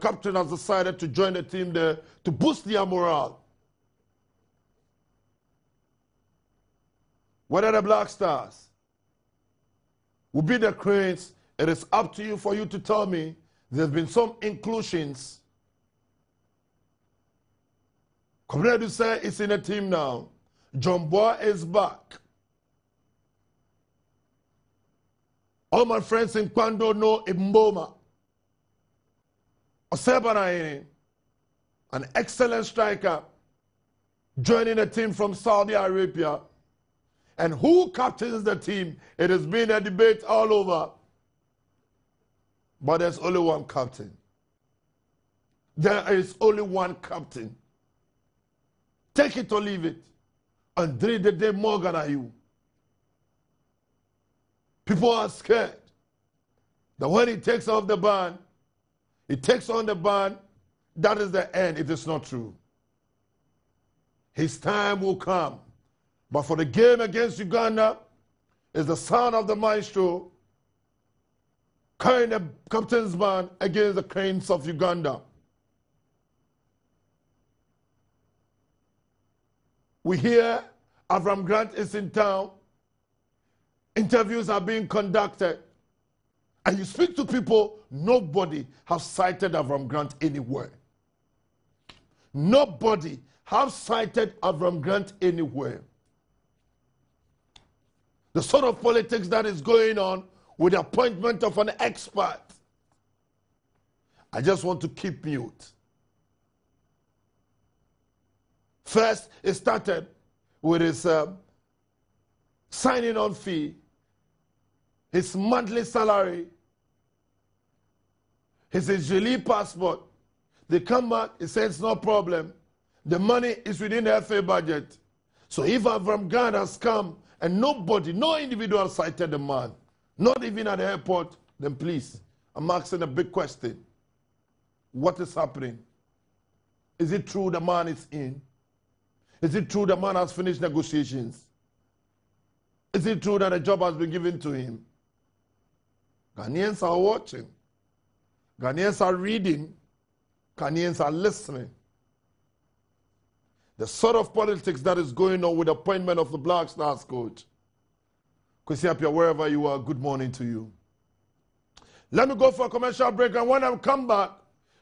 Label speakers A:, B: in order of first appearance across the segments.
A: captain has decided to join the team there to boost their morale. Whether the Black Stars will be the Cranes, it is up to you for you to tell me. There's been some inclusions. Comrade say is in a team now. John Boy is back. All my friends in Kwando know Mboma. Osebanaini, an excellent striker, joining a team from Saudi Arabia. And who captains the team? It has been a debate all over. But there's only one captain. There is only one captain. Take it or leave it. Andre the day Morgan are you. People are scared that when he takes off the band, he takes on the band, that is the end. It is not true. His time will come. But for the game against Uganda, is the son of the maestro carrying the captain's band against the Cranes of Uganda. We hear Avram Grant is in town. Interviews are being conducted. And you speak to people, nobody has cited Avram Grant anywhere. Nobody has cited Avram Grant anywhere. The sort of politics that is going on with the appointment of an expert. I just want to keep mute. First, it started with his signing on fee, his monthly salary, his Israeli passport. They come back, he says no problem. The money is within the FA budget. So if Avram Grant has come and nobody, no individual cited the man, not even at the airport, then please, I'm asking a big question. What is happening? Is it true the man is in? Is it true the man has finished negotiations? Is it true that a job has been given to him? Ghanaians are watching. Ghanaians are reading. Ghanaians are listening. The sort of politics that is going on with the appointment of the Black Stars coach. Kwesi Appiah, wherever you are, good morning to you. Let me go for a commercial break, and when I come back,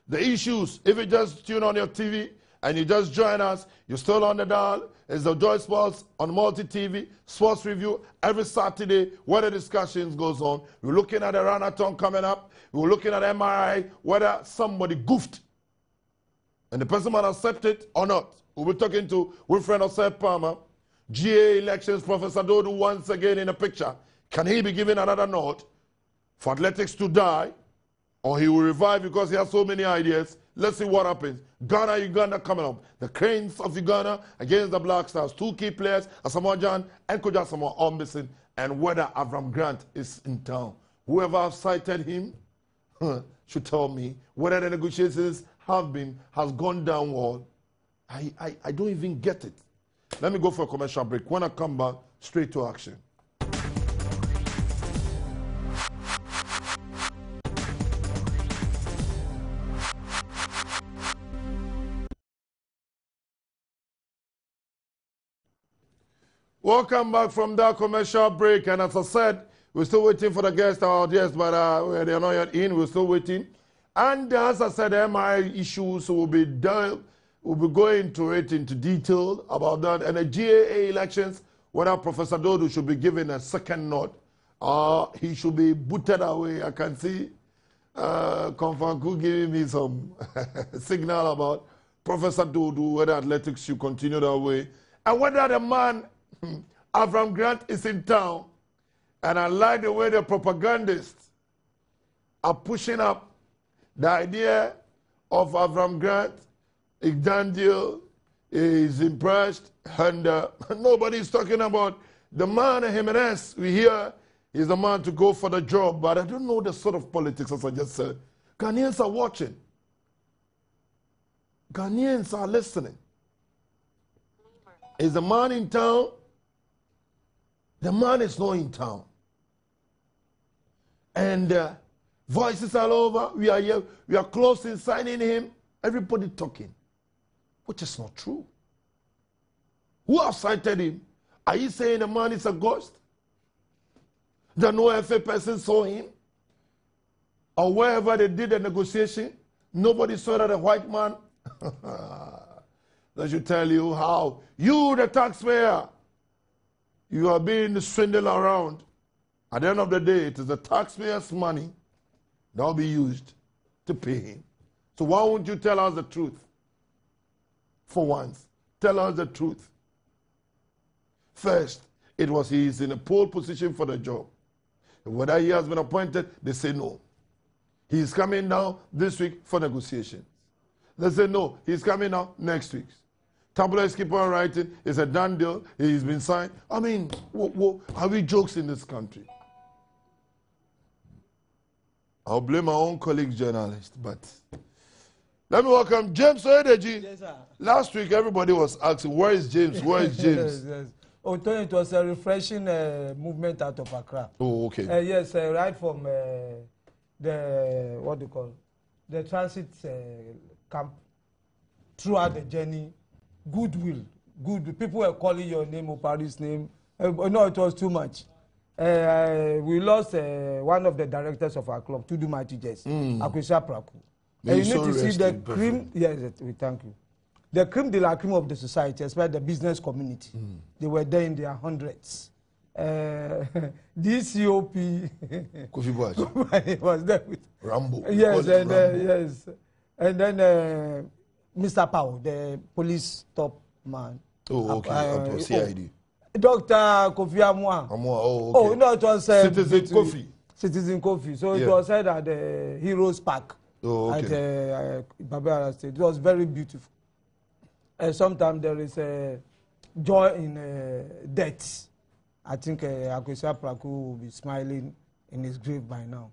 A: the issues, if you just tune on your TV and you just join us, you're still on the dial. It's the Joy Sports on Multi-TV, Sports Review, every Saturday where the discussions goes on. We're looking at the Ranathon coming up. We're looking at MRI, whether somebody goofed and the person might accept it or not. We'll be talking to Wilfred Osei Palmer. GA elections, Professor Dodo once again in the picture. Can he be given another nod for athletics to die, or he will revive because he has so many ideas? Let's see what happens. Ghana, Uganda coming up. The Cranes of Uganda against the Black Stars. Two key players, Asamoah Gyan and Kojo Asamoah, are missing. And whether Avram Grant is in town. Whoever has cited him should tell me whether the negotiations has gone downward. I don't even get it. Let me go for a commercial break. When I come back, straight to action. Welcome back from that commercial break. And as I said, we're still waiting for the guests, our guests, but they are not yet in. We're still waiting. And as I said, MI issues will be done. We'll be going into detail about that. And the GAA elections, whether Professor Dodo should be given a second nod, he should be booted away. I can see Konfanku giving me some signal about Professor Dodo, whether athletics should continue that way. And whether the man, Avram Grant, is in town. And I like the way the propagandists are pushing up the idea of Avram Grant. Igdandio is impressed, and nobody's talking about the man, Jimenez. We hear he's the man to go for the job, but I don't know the sort of politics, as I just said. Ghanaians are watching. Ghanaians are listening. Is the man in town? The man is not in town. And Voices all over. We are here. We are close in signing him. Everybody talking, which is not true. Who have cited him? Are you saying the man is a ghost? That no FA person saw him? Or wherever they did the negotiation, nobody saw that a white man? That should tell you how you, the taxpayer, you are being swindled around. At the end of the day, it is the taxpayer's money that will be used to pay him. So why won't you tell us the truth? For once, tell us the truth. First, it was he's in a pole position for the job. Whether he has been appointed, they say no. He's coming now this week for negotiations. They say no, he's coming now next week. Tabloids keep on writing, it's a done deal, he's been signed. I mean, are we jokes in this country? I'll blame my own colleague journalist, but let me welcome James Oyedeji.
B: Yes, sir.
A: Last week, everybody was asking, where is James? Where is James?
B: Yes. Oh, it was a refreshing movement out of Accra.
A: Oh, okay.
B: Yes, right from the, what do you call, the transit camp throughout the journey. Goodwill. Good. People were calling your name or Paris' name. No, it was too much. We lost one of the directors of our club, Tudu Matijes, Akwesha Praku. And you need to see the cream. Yes, we thank you. The cream de la cream of the society, especially the business community. They were there in their hundreds. DCOP
A: Kofi Boy
B: was there with
A: Rambo.
B: Yes, and yes, and then Mr. Powell, the police top man.
A: Oh, okay. CID.
B: Dr. Kofi Amwa.
A: Oh, okay.
B: Oh, no, it was
A: Citizen Kofi.
B: Citizen Kofi. So it was said at the Heroes Park at Babara State. It was very beautiful. Sometimes there is a joy in death. I think Akwesha Praku will be smiling in his grave by now.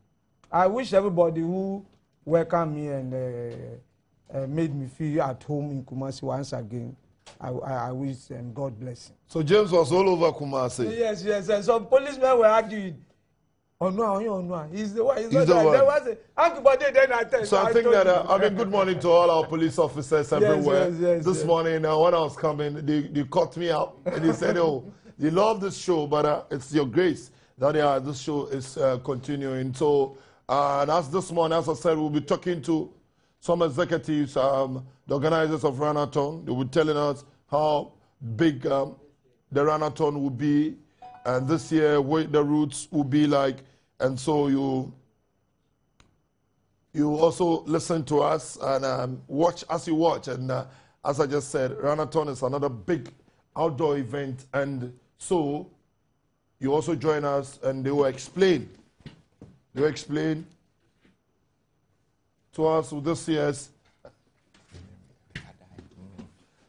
B: I wish everybody who welcomed me and made me feel at home in Kumasi once again. I wish them God bless him.
A: So James was all over Kumasi.
B: Yes. And some policemen were arguing. Oh no, he's the one.
A: He's the one.
B: There was
A: so I think that, good morning to all our police officers everywhere.
B: Yes,
A: this morning, when I was coming, they caught me up and they said, oh, they love this show, but it's your grace that this show is continuing. So, and as this morning, as I said, we'll be talking to some executives, the organizers of Ranathon. They will be telling us how big the Ranathon will be, and this year what the routes will be like. And so you also listen to us and watch as you watch. And as I just said, Ranathon is another big outdoor event. And so you also join us and they will explain. They will explain to us with this year's.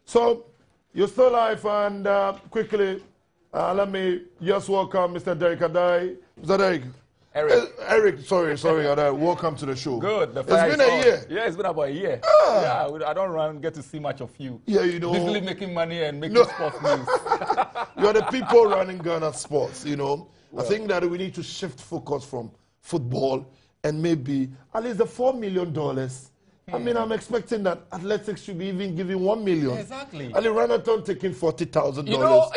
A: So you're still live, and quickly, let me just welcome Mr. Derek Adai. Mr. Derek. Eric, sorry, welcome to the show.
C: Good.
A: It's been a year.
C: Yeah, it's been about a year. Yeah, I don't get to see much of you.
A: Yeah, you know.
C: Busily making money and making sports news.
A: You are the people running Ghana sports, you know. Well, I think that we need to shift focus from football and maybe at least the $4 million. I mean, I'm expecting that athletics should be even giving $1 million.
C: Exactly.
A: Ali Ranathon taking $40,000.
C: You know.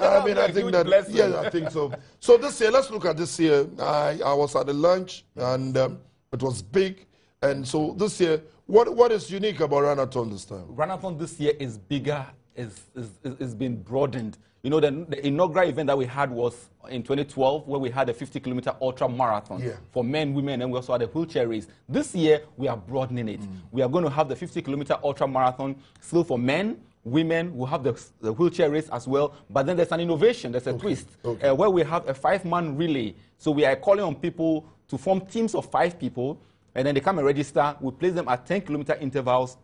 A: I mean, I think that. Blessing. Yes, I think so. So this year, let's look at this year. I was at the lunch and it was big. And so this year, what is unique about Ranathon this time?
C: Ranathon this year is bigger. It's been broadened. You know, the inaugural event that we had was in 2012, where we had a 50-kilometer ultra marathon for men, women, and we also had a wheelchair race. This year, we are broadening it. We are going to have the 50-kilometer ultra marathon still for men, women. We'll have the wheelchair race as well. But then there's an innovation, there's a twist, where we have a 5-man relay. So we are calling on people to form teams of 5 people, and then they come and register. We place them at 10-kilometer intervals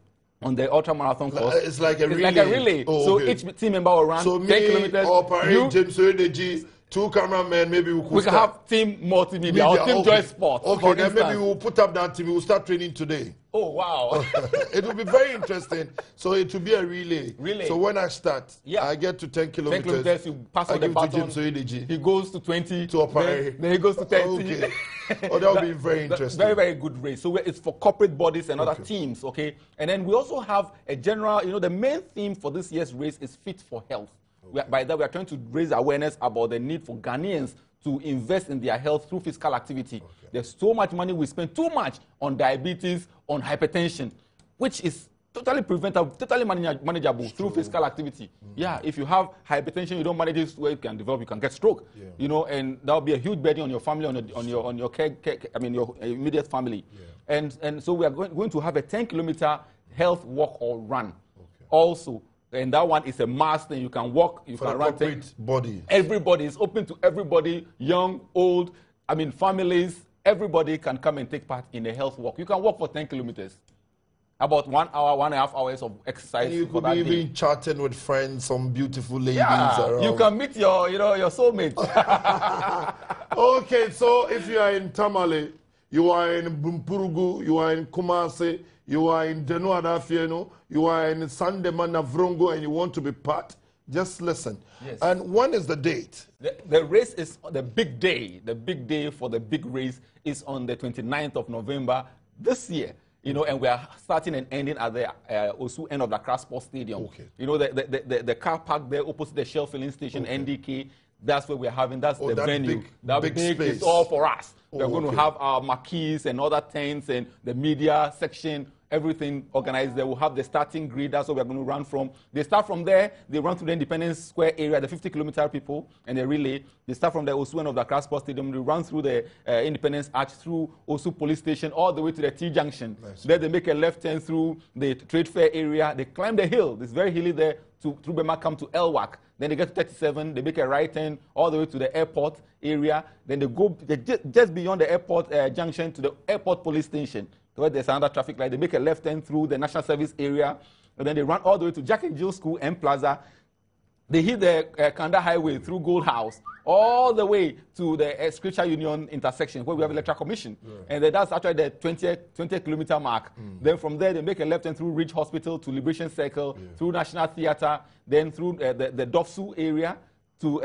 C: on the ultra marathon course.
A: It's like a relay.
C: Like a relay. So each team member will run 10 kilometers.
A: James Oyedeji, 2 cameramen, maybe we could
C: We can
A: start.
C: have team multimedia or team Joy Sports.
A: Okay, then maybe we'll put up that team. We'll start training today.
C: Oh, wow.
A: It will be very interesting. So it will be a relay. So when I start, I get to 10 kilometers.
C: 10 kilometers, you pass on the baton. He goes to 20. Then he goes to 30.
A: Okay. Oh, that will be very interesting.
C: Very, very good race. So it's for corporate bodies and other teams, okay? And then we also have a general, the main theme for this year's race is Fit for Health. By that, we are trying to raise awareness about the need for Ghanaians to invest in their health through physical activity. There's so much money we spend too much on diabetes, on hypertension, which is totally preventable, totally manageable through physical activity. Yeah, if you have hypertension, you don't manage it where you can develop, you can get stroke. And that will be a huge burden on your family, on your your immediate family. And so we are going to have a 10-kilometer health walk or run. Also. And that one is a must, and you can walk, you can run.
A: Body.
C: Everybody is open to everybody, young, old, families, everybody can come and take part in a health walk. You can walk for 10 kilometers. About 1 hour, 1.5 hours of exercise.
A: And you could be even chatting with friends, some beautiful ladies around.
C: You can meet your soulmate.
A: Okay, so if you are in Tamale, you are in Bumpurugu, you are in Kumasi, you are in Denu Adafieno, you are in Sandemana Vrongo, and you want to be part, just listen.
C: Yes.
A: And when is the date?
C: The race is the big day. The big day for the big race is on the 29th of November this year. And we are starting and ending at the Osu end of the Accra Sports Stadium.
A: Okay.
C: The car park there opposite the Shell filling station, NDK, that's where we're having, that's the venue. That big space. Is all for us. We're going to have our marquees and other tents and the media section, everything organized there. We'll have the starting grid. That's where we're going to run from. They start from there. They run through the Independence Square area, the 50-kilometer people, and they relay. They start from the Osu end of the Accra Sports Stadium. They run through the Independence Arch, through Osu Police Station, all the way to the T-Junction. Nice. Then they make a left turn through the Trade Fair area. They climb the hill. It's very hilly there. Through Bema, come to Elwak. Then they get to 37. They make a right turn all the way to the airport area. Then they go just beyond the airport junction to the airport police station, where there's another traffic light. They make a left turn through the National Service area. And then they run all the way to Jack and Jill School and Plaza. They hit the Kanda Highway through Gold House, all the way to the Scripture Union intersection, where we have Electoral Commission. And that's actually the 20-kilometer mark. Then from there, they make a left turn through Ridge Hospital to Liberation Circle, through National Theatre, then through the Dofsu area to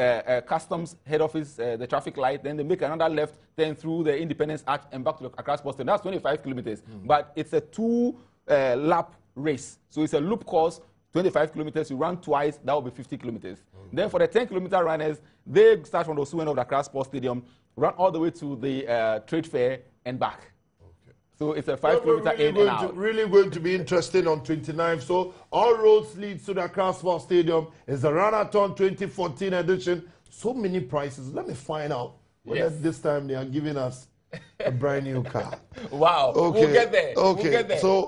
C: Customs Head Office, the traffic light. Then they make another left turn through the Independence Arch and back to the Accra Sports Stadium. That's 25 kilometers. But it's a 2-lap race. So it's a loop course. 25 kilometers, you run twice, that will be 50 kilometers. Then for the 10-kilometer runners, they start from the Osu end of the Accra Sports Stadium, run all the way to the Trade Fair and back. So it's a 5-kilometer in and out.
A: Really going to be interesting on 29th. So all roads lead to the Accra Sports Stadium. It's the Ranathon 2014 edition. So many prizes. Let me find out whether this time they are giving us a brand new car.
C: Wow. Okay. We'll get there.
A: Okay.
C: We'll get there.
A: So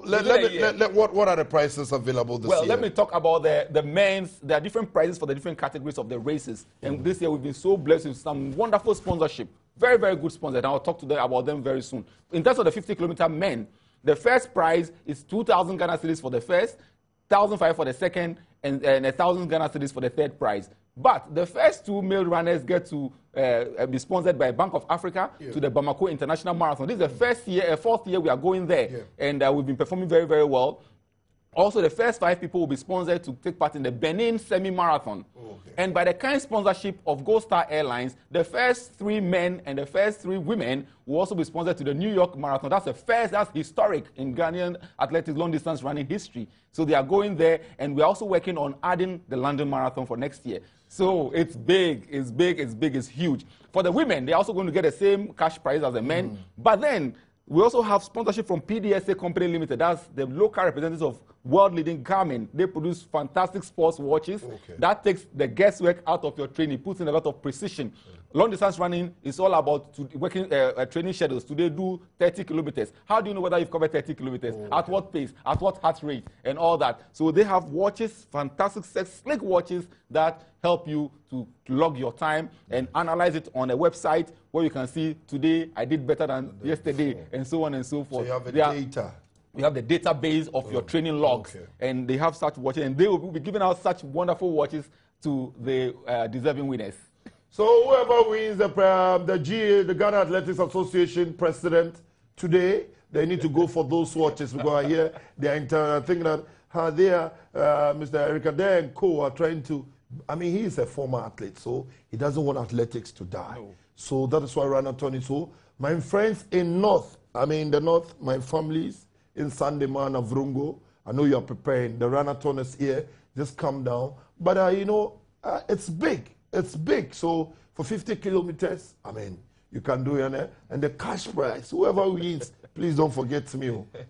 A: what are the prices available this year?
C: Well, let me talk about the men's. There are different prices for the different categories of the races. And this year we've been so blessed with some wonderful sponsorship. Very, very good sponsors. And I'll talk to them about them very soon. In terms of the 50-kilometer men, the first prize is 2,000 Ghana cedis for the first, 1,500 for the second, and 1,000 Ghana cedis for the third prize. But the first 2 male runners get to be sponsored by Bank of Africa to the Bamako International Marathon. This is the fourth year we are going there. And we've been performing very, very well. Also, the first 5 people will be sponsored to take part in the Benin semi-marathon. And by the kind sponsorship of Gold Star Airlines, the first 3 men and the first 3 women will also be sponsored to the New York Marathon. That's the first, that's historic in Ghanaian athletics long-distance running history. So they are going there, and we're also working on adding the London Marathon for next year. So it's big, it's big, it's big, it's huge. For the women, they're also going to get the same cash prize as the men. But then, we also have sponsorship from PDSA Company Limited. That's the local representatives of world-leading Garmin. They produce fantastic sports watches. That takes the guesswork out of your training, puts in a lot of precision. Long-distance running is all about working training schedules. Today, do 30 kilometers. How do you know whether you've covered 30 kilometers? At what pace? At what heart rate? And all that. So they have watches, fantastic, slick watches that help you to log your time and analyze it on a website where you can see, today I did better than yesterday, and so on and so forth.
A: So you have the data.
C: You have the database of your training logs, and they have such watches, and they will be giving out such wonderful watches to the deserving winners.
A: So whoever wins the GA, the Ghana Athletics Association president today, they need to go for those watches because I hear I think that Mr. Eric Adair and co are trying to. I mean, he is a former athlete, so he doesn't want athletics to die. No. So that is why Ranathon is so. My friends in the North, my families in Sandema and Vrungo, I know you are preparing. The Ranathon is here. Just come down. But, it's big. It's big. So for 50 kilometers, you can do it. And the cash prize, whoever wins, please don't forget me.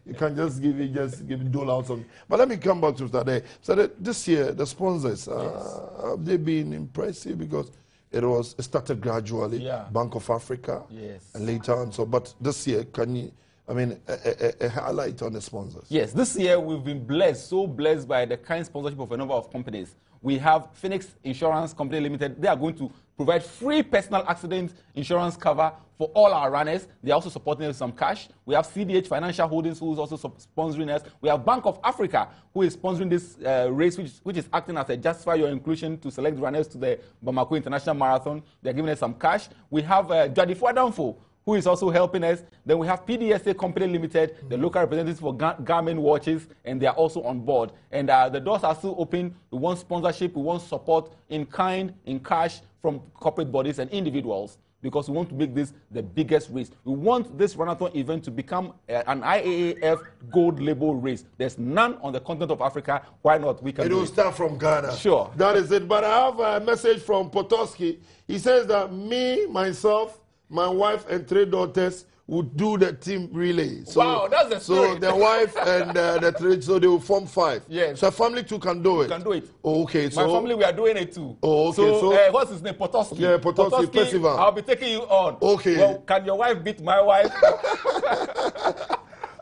A: You can just give it dole out on. But let me come back to that. So this year, the sponsors, have they been impressive? Because it started gradually. Yeah. Bank of Africa. Yes. And later on. So, but this year, can you, a highlight on the sponsors?
C: Yes, this year we've been so blessed by the kind sponsorship of a number of companies. We have Phoenix Insurance Company Limited. They are going to provide free personal accident insurance cover for all our runners. They are also supporting us with some cash. We have CDH Financial Holdings, who is also sponsoring us. We have Bank of Africa, who is sponsoring this race, which is acting as a justify your inclusion to select runners to the Bamako International Marathon. They are giving us some cash. We have Jadifo Adamfo, who is also helping us. Then we have PDSA Company Limited, the local representatives for Garmin watches, and they are also on board. And the doors are still open. We want sponsorship, we want support in kind, in cash from corporate bodies and individuals, because we want to make this the biggest race. We want this Runathon event to become an IAAF gold label race. There's none on the continent of Africa. Why not? We can.
A: It will start from Ghana.
C: Sure.
A: That is it. But I have a message from Potoski. He says that me, myself, my wife and 3 daughters would do the team relay. So,
C: wow, that's the spirit.
A: So the wife and the 3, so they will form 5.
C: Yes.
A: So family too can do it.
C: Can do it.
A: Oh, okay.
C: My family, we are doing it too.
A: Oh, okay. So
C: what's his name? Potoski.
A: Yeah, Potoski Percival.
C: I'll be taking you on.
A: Okay.
C: Well, can your wife beat my wife?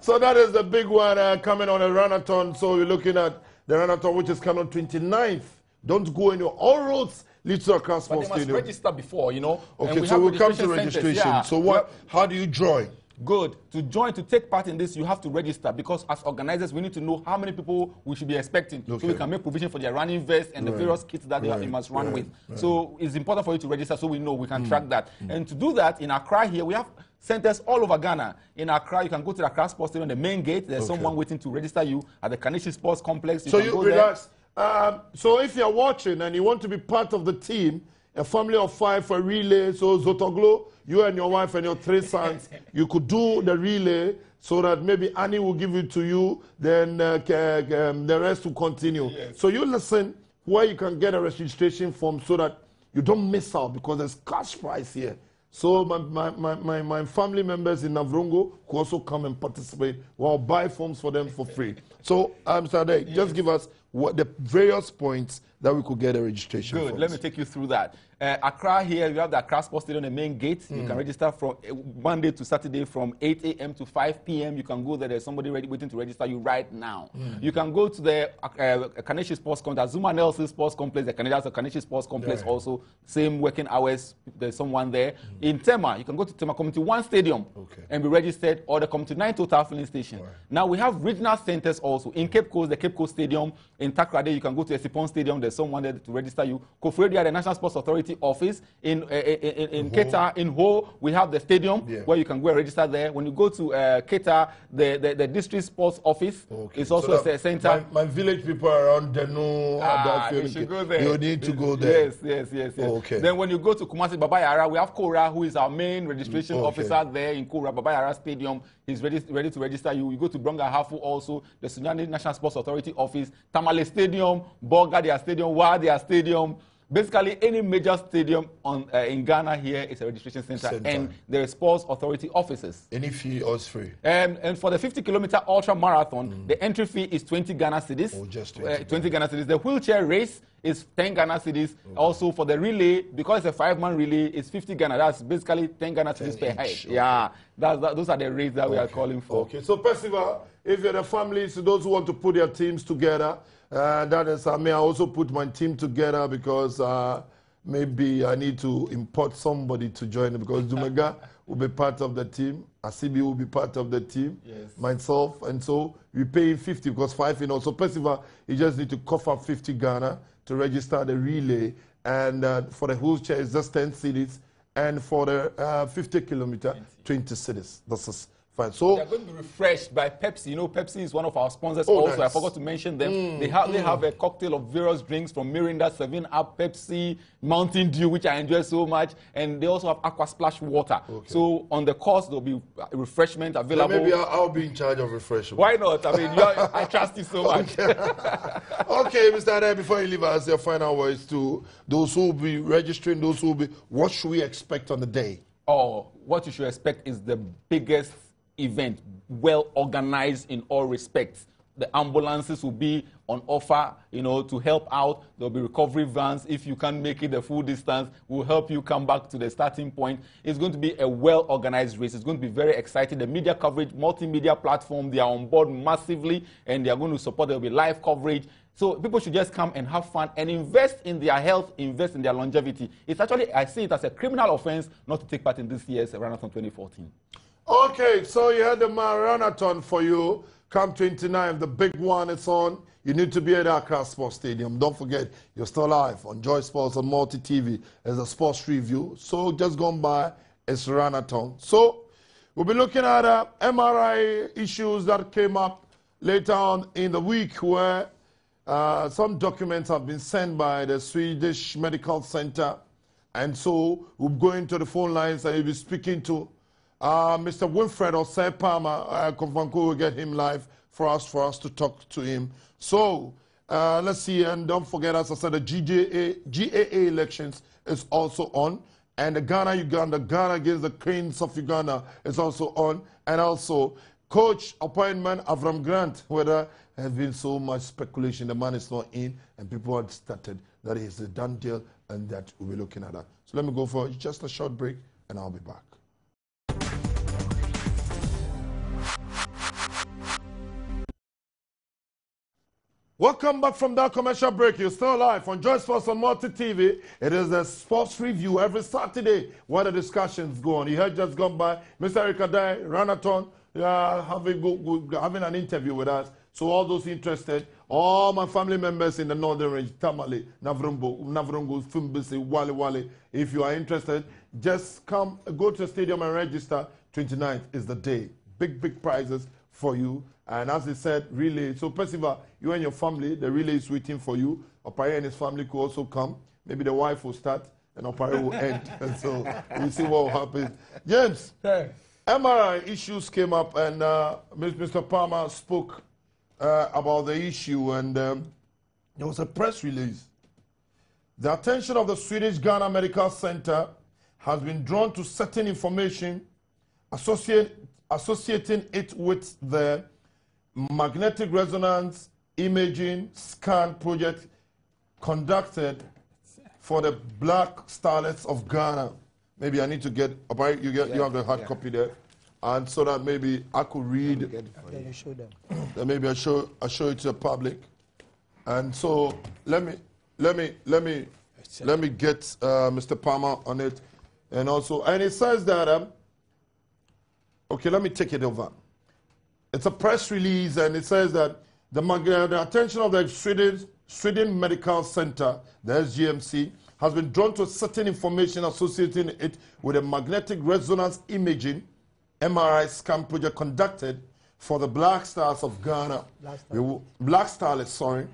A: So that is the big one coming on a Runathon. So we're looking at the Runathon, which is coming on 29th. Don't go anywhere. All roads lead to Accra Sports Stadium.
C: But they must register before,
A: Okay, so we'll come to registration. Yeah. So how do you join?
C: Good. To join, to take part in this, you have to register, because as organizers, we need to know how many people we should be expecting, so we can make provision for their running vest and the various kits that you must run with. So it's important for you to register so we know we can track that. And to do that, in Accra here, we have centers all over Ghana. In Accra, you can go to the Accra Sports Stadium, the main gate. There's someone waiting to register you at the Kaneshi Sports Complex.
A: So you relax. So if you're watching and you want to be part of the team, a family of 5 for relay, so Zotoglo, you and your wife and your 3 sons, you could do the relay so that maybe Annie will give it to you, then the rest will continue. Yes. So you listen where you can get a registration form so that you don't miss out, because there's cash prize here. So my family members in Navrongo could also come and participate. We'll buy forms for them for free. So, Mr. Ade, just give us what the various points that we could get a registration.
C: Good.
A: Forms.
C: Let me take you through that. Accra here, you have the Accra Sports Stadium, the main gate. You can register from Monday to Saturday from 8 a.m. to 5 p.m. You can go there. There's somebody waiting to register you right now. You can go to the Kaneshi Sports Complex, Zuma Nelson Sports Complex, the Kaneshi Sports Complex also. Same working hours. There's someone there. In Tema, you can go to Tema Community 1 Stadium and be registered, or the Community 9 Total Filling Station. Now we have regional centers also. In Cape Coast, the Cape Coast Stadium. In Takrade, you can go to Esipon Stadium. There's someone there to register you. Kofredia, the National Sports Authority office. In Keta, in Ho, we have the stadium where you can go and register there. When you go to Keta, the district sports office is also a center.
A: My village people around Denu,
C: you should go there.
A: You need to go there.
C: Yes. Then when you go to Kumasi Babayara, we have Kora, who is our main registration officer there in Kora Babayara Stadium. He's ready to register you. You go to Bronga Hafu also, the Sunyani National Sports Authority office, Tamale Stadium, Bogadia Stadium, Wadia Stadium. Basically, any major stadium in Ghana here is a registration center. And there are sports authority offices.
A: Any fee or free?
C: And for the 50-kilometer ultra marathon, the entry fee is 20 Ghana cedis.
A: Oh, just
C: 20 Ghana cedis. The wheelchair race is 10 Ghana cedis. Also for the relay, because it's a 5-man relay, it's 50 Ghana. That's basically 10 Ghana cedis per head. Yeah, those are the rates that we are calling for.
A: Okay, so Percival, if you're the families, those who want to put their teams together, that is, I also put my team together because maybe I need to import somebody to join because Dumega will be part of the team. Asibi will be part of the team.
C: Yes.
A: Myself, and so we pay 50 because 5 in all. So Percival, you just need to cough up 50 Ghana to register the relay. And for the wheelchair, it's just 10 cities. And for the 50 kilometer, 20 cities. That's just fine. So
C: they're going to be refreshed by Pepsi. You know, Pepsi is one of our sponsors
A: oh,
C: also.
A: nice.
C: I forgot to mention them. They have a cocktail of various drinks from Mirinda, 7-Up, Pepsi, Mountain Dew, which I enjoy so much. And they also have Aqua Splash water. Okay. So on the course, there'll be refreshment available.
A: Then maybe I'll be in charge of refreshment.
C: Why not? I mean, I trust you so much.
A: Okay, Mr. Ade, before you leave us, your final words to those who will be registering, those who will be, what should we expect on the day?
C: Oh, what you should expect is the biggest event, well organized in all respects. The ambulances will be on offer, you know, to help out. There'll be recovery vans. If you can't make it the full distance, we'll help you come back to the starting point. It's going to be a well organized race. It's going to be very exciting. The media coverage, multimedia platform, they are on board massively, and they are going to support. There'll be live coverage. So people should just come and have fun and invest in their health, invest in their longevity. It's actually, I see it as a criminal offense not to take part in this year's Marathon 2014. Okay,
A: so you had the marathon for you. Come 29th, the big one is on. You need to be at Accra Sports Stadium. Don't forget, you're still live on Joy Sports on Multi TV as a sports review. So just gone by, it's Ranathon. So we'll be looking at MRI issues that came up later on in the week where some documents have been sent by the Swedish Medical Center. And so we'll go into the phone lines and you'll be speaking to Mr. Winfred Osei Palmer. Konfanko will get him live for us to talk to him. So let's see, and don't forget, as I said, the GAA elections is also on. And the Ghana against the Cranes of Uganda is also on. And also, coach appointment, Avram Grant, where there has been so much speculation, the man is not in, and people had started that it's a done deal, and that we'll be looking at that. So let me go for just a short break, and I'll be back. Welcome back from that commercial break. You're still live on Joy Sports on Multi TV. It is a sports review every Saturday where the discussions go on. You heard just gone by Mr. Rikadai, Ranathon, having an interview with us. So all those interested, all my family members in the Northern Range, Tamale, Navrungu, Fimbisi, Wale. If you are interested, just come, go to the stadium and register. 29th is the day. Big prizes for you. And as I said, relay. So Percival, you and your family, the relay is waiting for you. Opare and his family could also come. Maybe the wife will start and Opare will end. And so we'll see what will happen. James, hey. MRI issues came up and Mr. Palmer spoke about the issue, and there was a press release. The attention of the Swedish Ghana Medical Center has been drawn to certain information associating it with the magnetic resonance imaging scan project conducted for the Black Starlets of Ghana. Maybe I need to get, you have the hard copy there, and so that maybe I could read.
B: Then you show them.
A: Then maybe I show it to the public, and so let me get Mr. Palmer on it, and also, and it says that okay, let me take it over. It's a press release, and it says that the attention of the Sweden Medical Center, the SGMC, has been drawn to certain information associating it with a magnetic resonance imaging MRI scan project conducted for the Black Stars of Ghana. Black Starlets, sorry.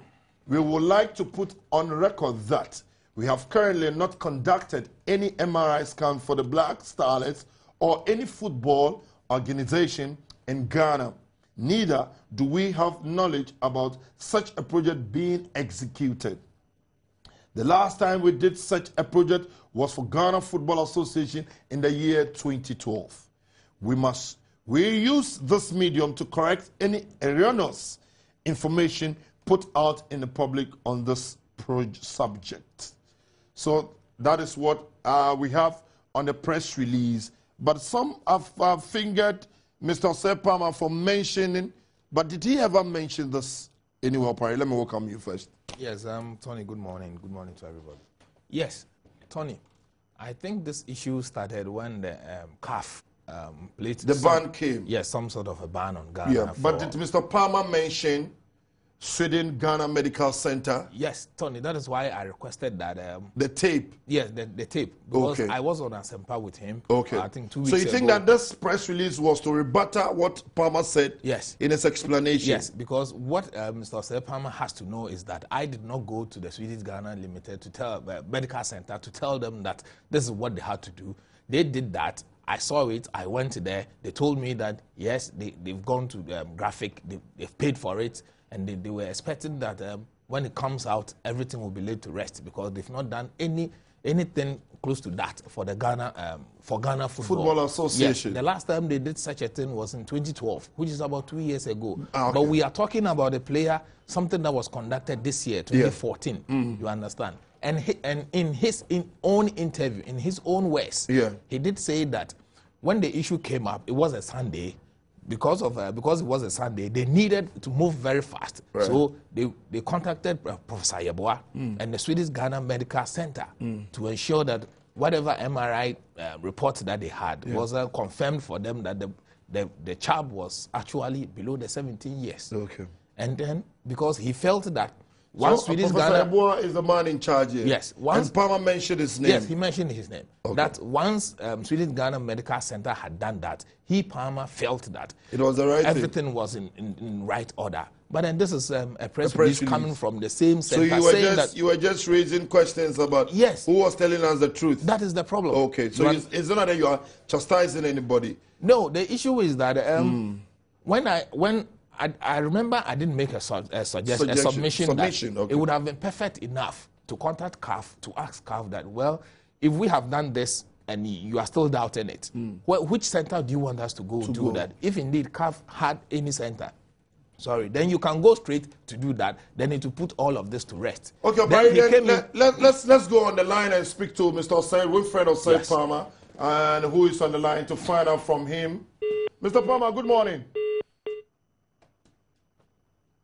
A: We would like to put on record that we have currently not conducted any MRI scan for the Black Starlets or any football organization in Ghana. Neither do we have knowledge about such a project being executed. The last time we did such a project was for Ghana Football Association in the year 2012. We use this medium to correct any erroneous information put out in the public on this subject. So that is what we have on the press release. But some have fingered Mr. Osei Palmer for mentioning, but did he ever mention this anywhere? Let me welcome you first.
D: Yes, Tony, good morning. Good morning to everybody. Yes, Tony, I think this issue started when the CAF placed
A: The ban came.
D: Yes, some sort of a ban on Ghana.
A: Yeah, but did Mr. Palmer mention Sweden Ghana Medical Center?
D: Yes, Tony, that is why I requested that.
A: The tape?
D: Yes, the tape. Because
A: Okay.
D: I was on Asempa with him.
A: Okay.
D: I think 2 weeks
A: So
D: ago.
A: you think that this press release was to rebut what Palmer said?
D: Yes.
A: In his explanation?
D: Yes, because what Mr. Osei Palmer has to know is that I did not go to the Swedish Ghana Limited to tell medical center to tell them that this is what they had to do. They did that. I saw it. I went there. They told me that yes, they've gone to graphic. They've paid for it, and they were expecting that when it comes out, everything will be laid to rest because they've not done anything close to that for the Ghana Football
A: Association.
D: Yes, the last time they did such a thing was in 2012, which is about 2 years ago.
A: Okay.
D: But we are talking about a player, something that was conducted this year, 2014. You understand? And in his own interview, in his own words, he did say that when the issue came up, it was a Sunday. Because it was a Sunday, they needed to move very fast. Right. So they contacted Professor Yeboah and the Swedish Ghana Medical Center to ensure that whatever MRI reports that they had was confirmed for them that the child was actually below the 17 years.
A: Okay.
D: And then because he felt that once Swedish
A: Professor
D: Ghana
A: Yeboah is the man in charge here.
D: Yes.
A: And Palmer mentioned his name.
D: Yes, he mentioned his name. Okay. That once Sweden Ghana Medical Center had done that, Palmer felt that
A: it was the right
D: everything
A: thing.
D: was in right order. But then this is a press release coming from the same center.
A: So you were just raising questions about who was telling us the truth.
D: That is the problem.
A: Okay, so it's not that you are chastising anybody.
D: No, the issue is that when I remember I didn't make a submission that it would have been perfect enough to contact CAF to ask CAF that, well, if we have done this and you are still doubting it, well, which center do you want us to go do that? If indeed CAF had any center, then you can go straight to do that. Then it will put all of this to rest.
A: Okay, let's go on the line and speak to Mr. Wilfred Osei Palmer, and who is on the line to find out from him. Mr. Palmer, good morning.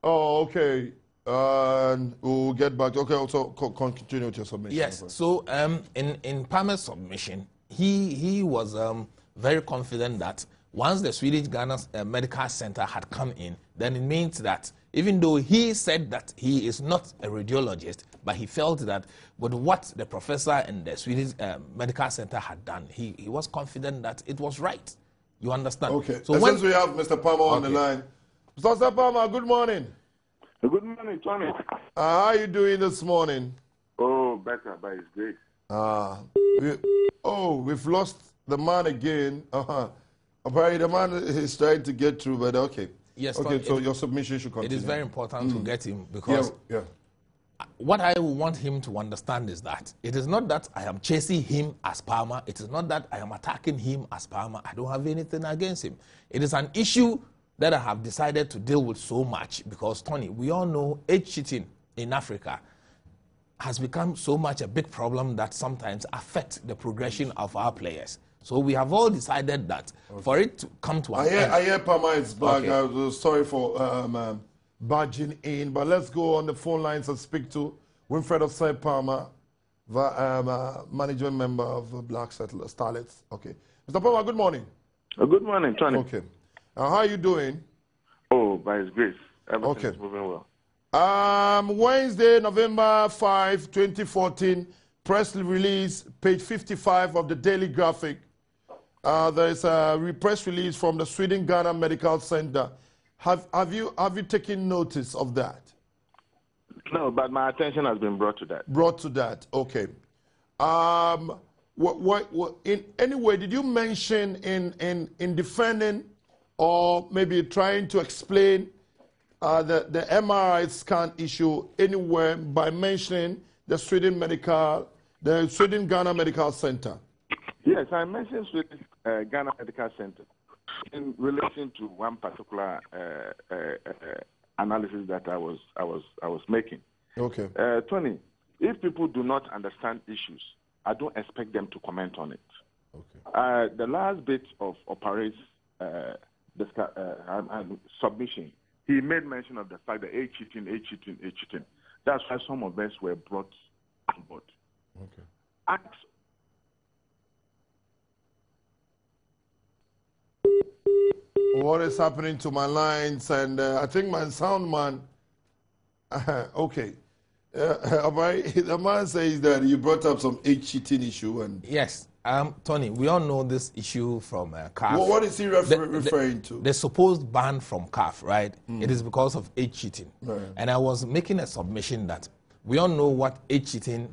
A: Oh, okay. And we'll get back. Okay, also continue with your submission.
D: Yes. So in Palmer's submission, he was very confident that once the Swedish Ghana Medical Center had come in, then it means that even though he said that he is not a radiologist, but he felt that with what the professor and the Swedish Medical Center had done, he was confident that it was right. You understand?
A: Okay. So since we have Mr. Palmer on the line, Mr. Palmer, good morning.
E: Good morning, Tony.
A: How are you doing this morning?
E: Oh, better by His grace.
A: We've lost the man again. Apparently, the man is trying to get through, but okay.
D: Yes.
A: Okay, so your submission should continue.
D: It is very important to get him because what I want him to understand is that it is not that I am chasing him as Palmer. It is not that I am attacking him as Palmer. I don't have anything against him. It is an issue that I have decided to deal with so much because, Tony, we all know age cheating in Africa has become so much a big problem that sometimes affects the progression of our players. So we have all decided that for it to come to an end.
A: I hear Palmer is back. Okay. Sorry for barging in, but let's go on the phone lines and speak to Wilfred Osei Palmer, management member of Black Settlers, Starlets. Okay. Mr. Palmer, good morning.
E: Good morning, Tony.
A: Okay. How are you doing?
E: Oh, by His grace. Everything is moving well.
A: Wednesday, November 5, 2014, press release, page 55 of the Daily Graphic. There is a press release from the Sweden Ghana Medical Center. Have you taken notice of that?
E: No, but my attention has been brought to that.
A: Brought to that, okay. In any way, did you mention in defending or maybe trying to explain the MRI scan issue anywhere by mentioning the Sweden Ghana Medical Center?
E: Yes, I mentioned Sweden Ghana Medical Center in relation to one particular analysis that I was making.
A: Okay.
E: Tony, if people do not understand issues, I don't expect them to comment on it. Okay. The last bit of Opera's submission, he made mention of the fact that age cheating. That's why some of us were brought on board. Okay.
A: what is happening to my lines, and I think my sound man. Okay. The man says that you brought up some age cheating issue. And
D: yes, Tony, we all know this issue from CAF.
A: What is he referring to?
D: The supposed ban from CAF, right? It is because of age cheating.
A: Right.
D: And I was making a submission that we all know what age cheating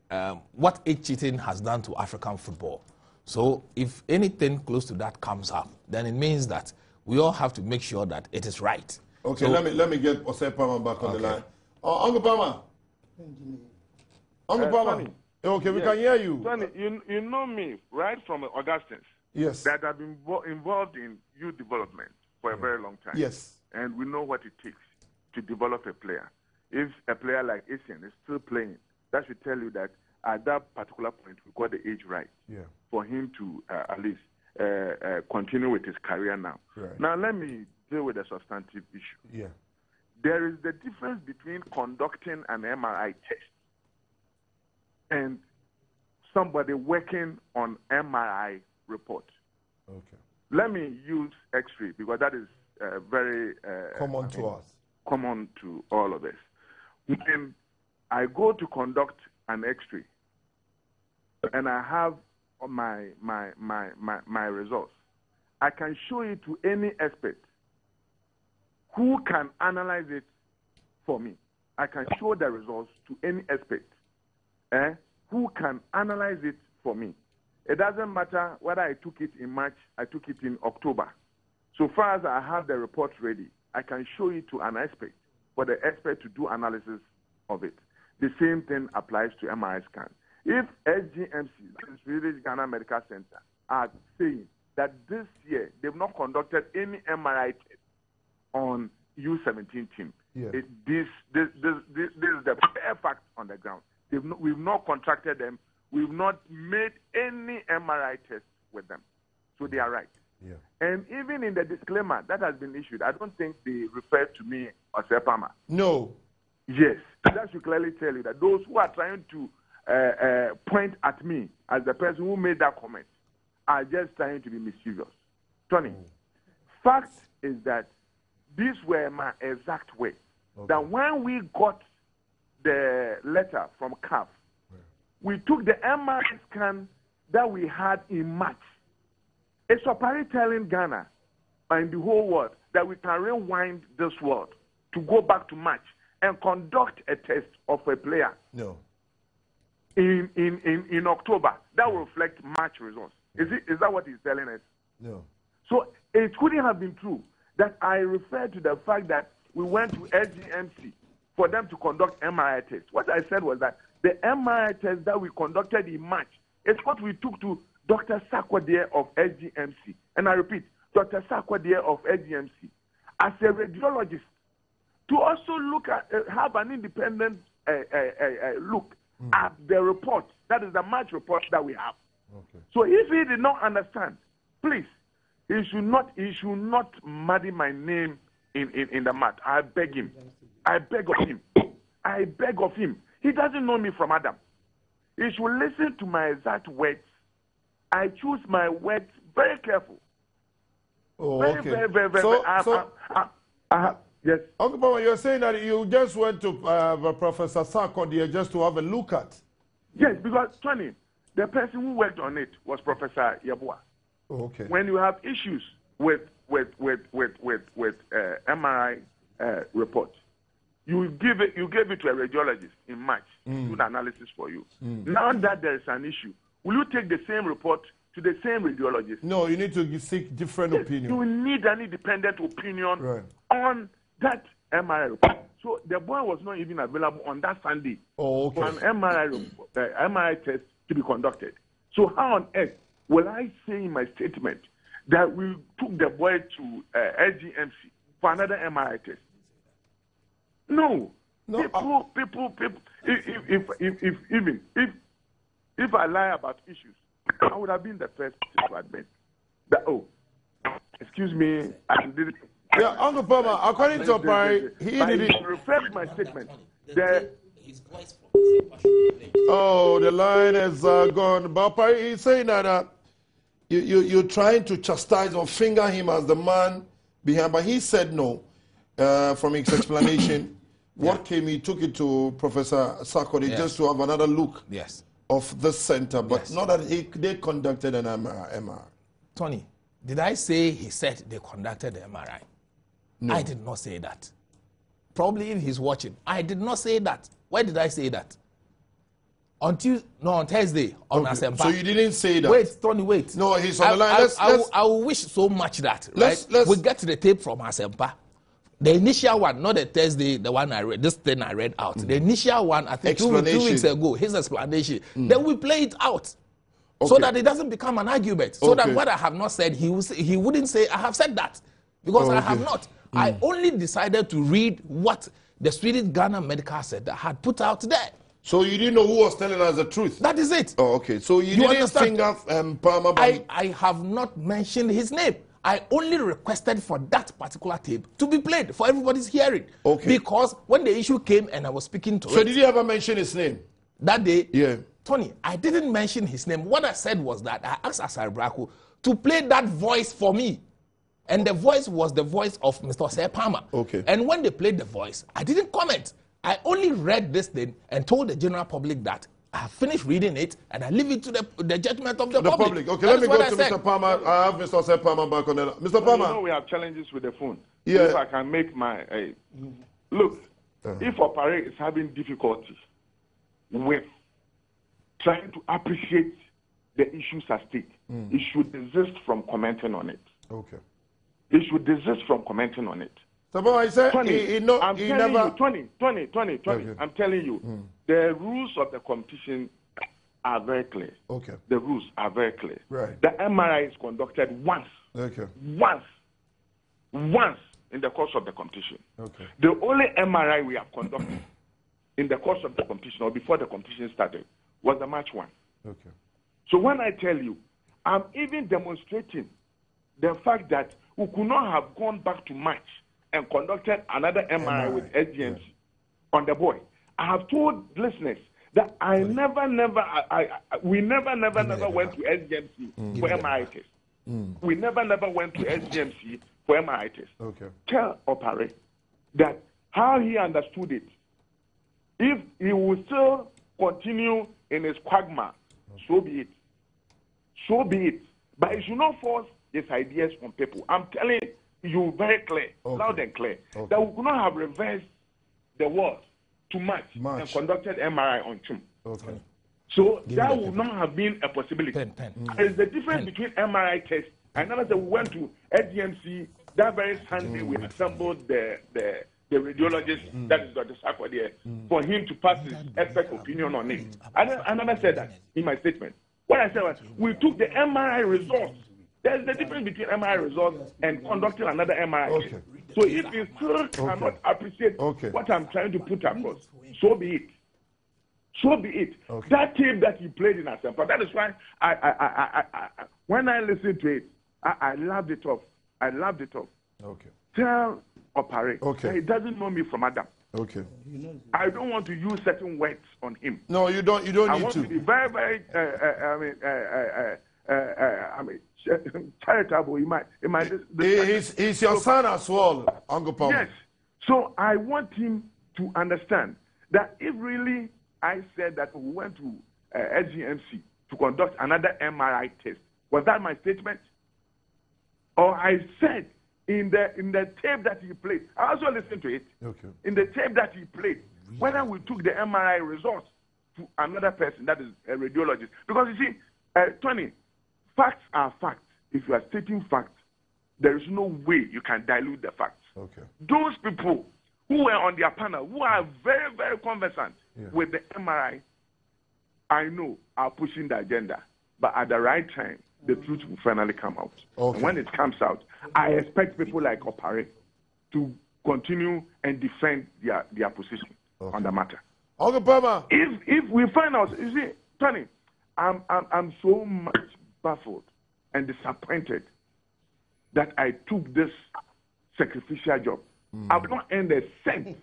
D: has done to African football. So if anything close to that comes up, then it means that we all have to make sure that it is right.
A: Okay,
D: so,
A: let me get Osei Palmer back on the line. Uncle Palmer. Uncle Palmer. Okay, we can hear you.
E: Sonny, you know me, right from Augustine.
A: Yes.
E: That I've been involved in youth development for a very long time.
A: Yes.
E: And we know what it takes to develop a player. If a player like Asian is still playing, that should tell you that at that particular point, we got the age right for him to at least continue with his career now.
A: Right.
E: Now, let me deal with a substantive issue.
A: Yeah.
E: There is the difference between conducting an MRI test and somebody working on MRI report.
A: Okay.
E: Let me use X-ray because that is very
A: common to us.
E: Common to all of us. When I go to conduct an X-ray and I have my results, I can show it to any expert who can analyze it for me. I can show the results to any expert who can analyze it for me. It doesn't matter whether I took it in March, I took it in October. So far as I have the report ready, I can show it to an expert for the expert to do analysis of it. The same thing applies to MRI scan. If SGMC, the Swedish Ghana Medical Center, are saying that this year they've not conducted any MRI test on U17 team, this is the bare fact on the ground. We've not contracted them. We've not made any MRI tests with them. So they are right.
A: Yeah.
E: And even in the disclaimer that has been issued, I don't think they refer to me as a Palmer.
A: No.
E: Yes. That should clearly tell you that those who are trying to point at me as the person who made that comment are just trying to be mischievous. Tony, fact is that these were my exact words. Okay. That when we got the letter from CAF, we took the MRI scan that we had in March. It's already telling Ghana and the whole world that we can rewind this world to go back to March and conduct a test of a player.
A: No.
E: In October, that will reflect March results. Is that what he's telling us?
A: No.
E: So it couldn't have been true that I referred to the fact that we went to SGMC for them to conduct MRI tests. What I said was that the MRI test that we conducted in March is what we took to Dr. Sakwadie of SGMC. And I repeat, Dr. Sakwadie of SGMC, as a radiologist, to also look at, have an independent look at the report. That is the March report that we have.
A: Okay.
E: So if he did not understand, please, he should not muddy my name in the mud. I beg him. I beg of him. I beg of him. He doesn't know me from Adam. He should listen to my exact words. I choose my words very careful.
A: Oh,
E: very,
A: okay.
E: very. Yes.
A: Uncle Palmer, you're saying that you just went to Professor Sarkodie just to have a look at.
E: Yes, because, Tony, the person who worked on it was Professor Yabua.
A: Oh, okay.
E: When you have issues with MRI report, you give it to a radiologist in March to do the analysis for you. Now that there is an issue, will you take the same report to the same radiologist?
A: No, you need to seek different opinion.
E: You need an independent opinion on that MRI report. So the boy was not even available on that Sunday for an MRI test to be conducted. So how on earth will I say in my statement that we took the boy to SGMC for another MRI test? No. People. If I lie about issues, I would have been the first to admit that. Oh, excuse me, I did it.
A: Yeah, Uncle Palmer, according to Barry, he did it.
E: Refresh my statement.
A: Oh, the line is gone. But Barry, he's saying that you're trying to chastise or finger him as the man behind, but he said no. From his explanation, what came, he took it to Professor Sarkodie just to have another look of the center, but not that they conducted an MRI.
D: Tony, did I say he said they conducted the MRI? No. I did not say that. Probably if he's watching. I did not say that. Why did I say that? On Thursday, on Asempa.
A: So you didn't say that?
D: Wait, Tony, wait.
A: No, he's on the line.
D: I will wish so much that, we get to the tape from Asempa. The initial one, not the Thursday, the one I read, this thing I read out. The initial one, I think 2 weeks ago, his explanation. Then we play it out. So that it doesn't become an argument. So that what I have not said, he wouldn't say, I have said that. Because I have not. I only decided to read what the Swedish Ghana Medical Center had put out there.
A: So you didn't know who was telling us the truth?
D: That is it.
A: Oh, okay. So you didn't finger Palmer?
D: I have not mentioned his name. I only requested for that particular tape to be played for everybody's hearing. Okay. Because when the issue came and I was speaking to
A: So did you ever mention his name?
D: That day?
A: Yeah.
D: Tony, I didn't mention his name. What I said was that I asked Asare Braku to play that voice for me. And the voice was the voice of Mr. Osei Palmer.
A: Okay.
D: And when they played the voice, I didn't comment. I only read this thing and told the general public that I have finished reading it and I leave it to the judgment of the public.
A: Okay, let me go to Mr. Palmer. I have Mr. Osei Palmer back on the line. Mr. Palmer.
E: You know we have challenges with the phone.
A: Yeah.
E: If I can make my... look, if Opare is having difficulty with trying to appreciate the issues at stake, he should desist from commenting on it.
A: Okay.
E: He should desist from commenting on it.
A: So, but I said,
E: Tony, I'm telling you, the rules of the competition are very clear.
A: Okay.
E: The rules are very clear.
A: Right.
E: The MRI is conducted once.
A: Okay.
E: Once in the course of the competition.
A: Okay.
E: The only MRI we have conducted in the course of the competition or before the competition started was the match one.
A: Okay.
E: So when I tell you, I'm even demonstrating the fact that we could not have gone back to match and conducted another MRI with SGMC on the boy. I have told listeners that we never went to SGMC for MRI test. We never went to SGMC for MRI test.
A: Okay.
E: Tell Opare that how he understood it. If he will still continue in his quagmire, so be it. So be it. But he should not force his ideas on people. I'm telling you very clear, loud and clear, that we could not have reversed the world to match and conducted MRI on him.
A: Okay.
E: So that would not have been a possibility. There's the difference between MRI tests. I never said we went to SGMC that very Sunday. We assembled the radiologist, that is Dr. Sarkodie, for him to pass his expert opinion on it. I never said that in my statement. What I said was we took the MRI results. There's the difference between MRI results and conducting another MRI. Okay. So if you still cannot appreciate what I'm trying to put across, so be it. So be it. Okay. That tape that he played in Asempa, that is why I when I listened to it, I loved it off. I loved it off.
A: Okay.
E: Tell Opare that he doesn't know me from Adam.
A: Okay.
E: I don't want to use certain words on him.
A: No, you don't. You don't
E: I
A: need
E: want to be very, very. Charitable.
A: He's your son as well, Uncle Paul.
E: Yes. So I want him to understand that if really I said that we went to SGMC to conduct another MRI test, was that my statement? Or I said in the tape that he played, I also listened to it. Okay. In the tape that he played, whether we took the MRI results to another person, that is a radiologist. Because you see, Tony, facts are facts. If you are stating facts, there is no way you can dilute the facts.
A: Okay.
E: Those people who were on their panel, who are very, very conversant with the MRI, I know are pushing the agenda. But at the right time, the truth will finally come out. Okay. And when it comes out, I expect people like Opare to continue and defend their position on the matter.
A: Okay, Papa.
E: If we find out, you see, Tony, I'm so much baffled and disappointed that I took this sacrificial job. I've not earned a cent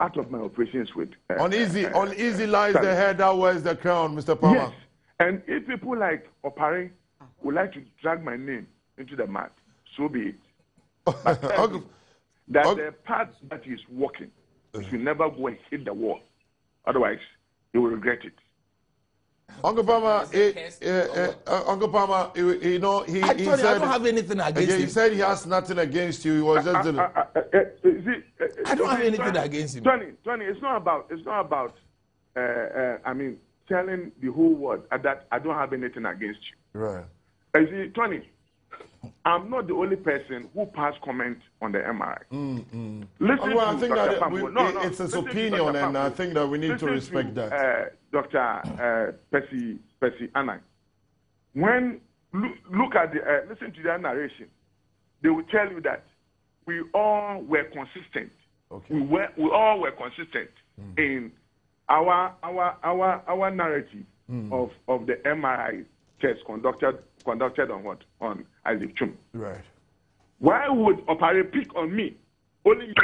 E: out of my operations with.
A: On easy lies the head that wears the crown, Mr. Palmer.
E: Yes. And if people like Opare would like to drag my name into the mud, so be it. But that the path that he's walking, he should never go and hit the wall. Otherwise, he will regret it.
A: Uncle Palmer, Uncle Palmer, you know, he said,
D: I don't have anything against him.
A: He said he has nothing against you. He was just
D: I don't have anything against him.
E: Tony, it's not about I mean, telling the whole world that I don't have anything against you.
A: Right.
E: You see, Tony, I'm not the only person who passed comment on the MRI. Listen to
A: I think
E: Dr.
A: that it's his opinion, and I think that we need to respect that.
E: Dr. Percy Anai, when look at the listen to their narration, they will tell you that we all were consistent.
A: Okay.
E: We all were consistent in our narrative of the MRI test conducted on what? On Isaac Chum.
A: Right.
E: Why would Opare pick on me? Only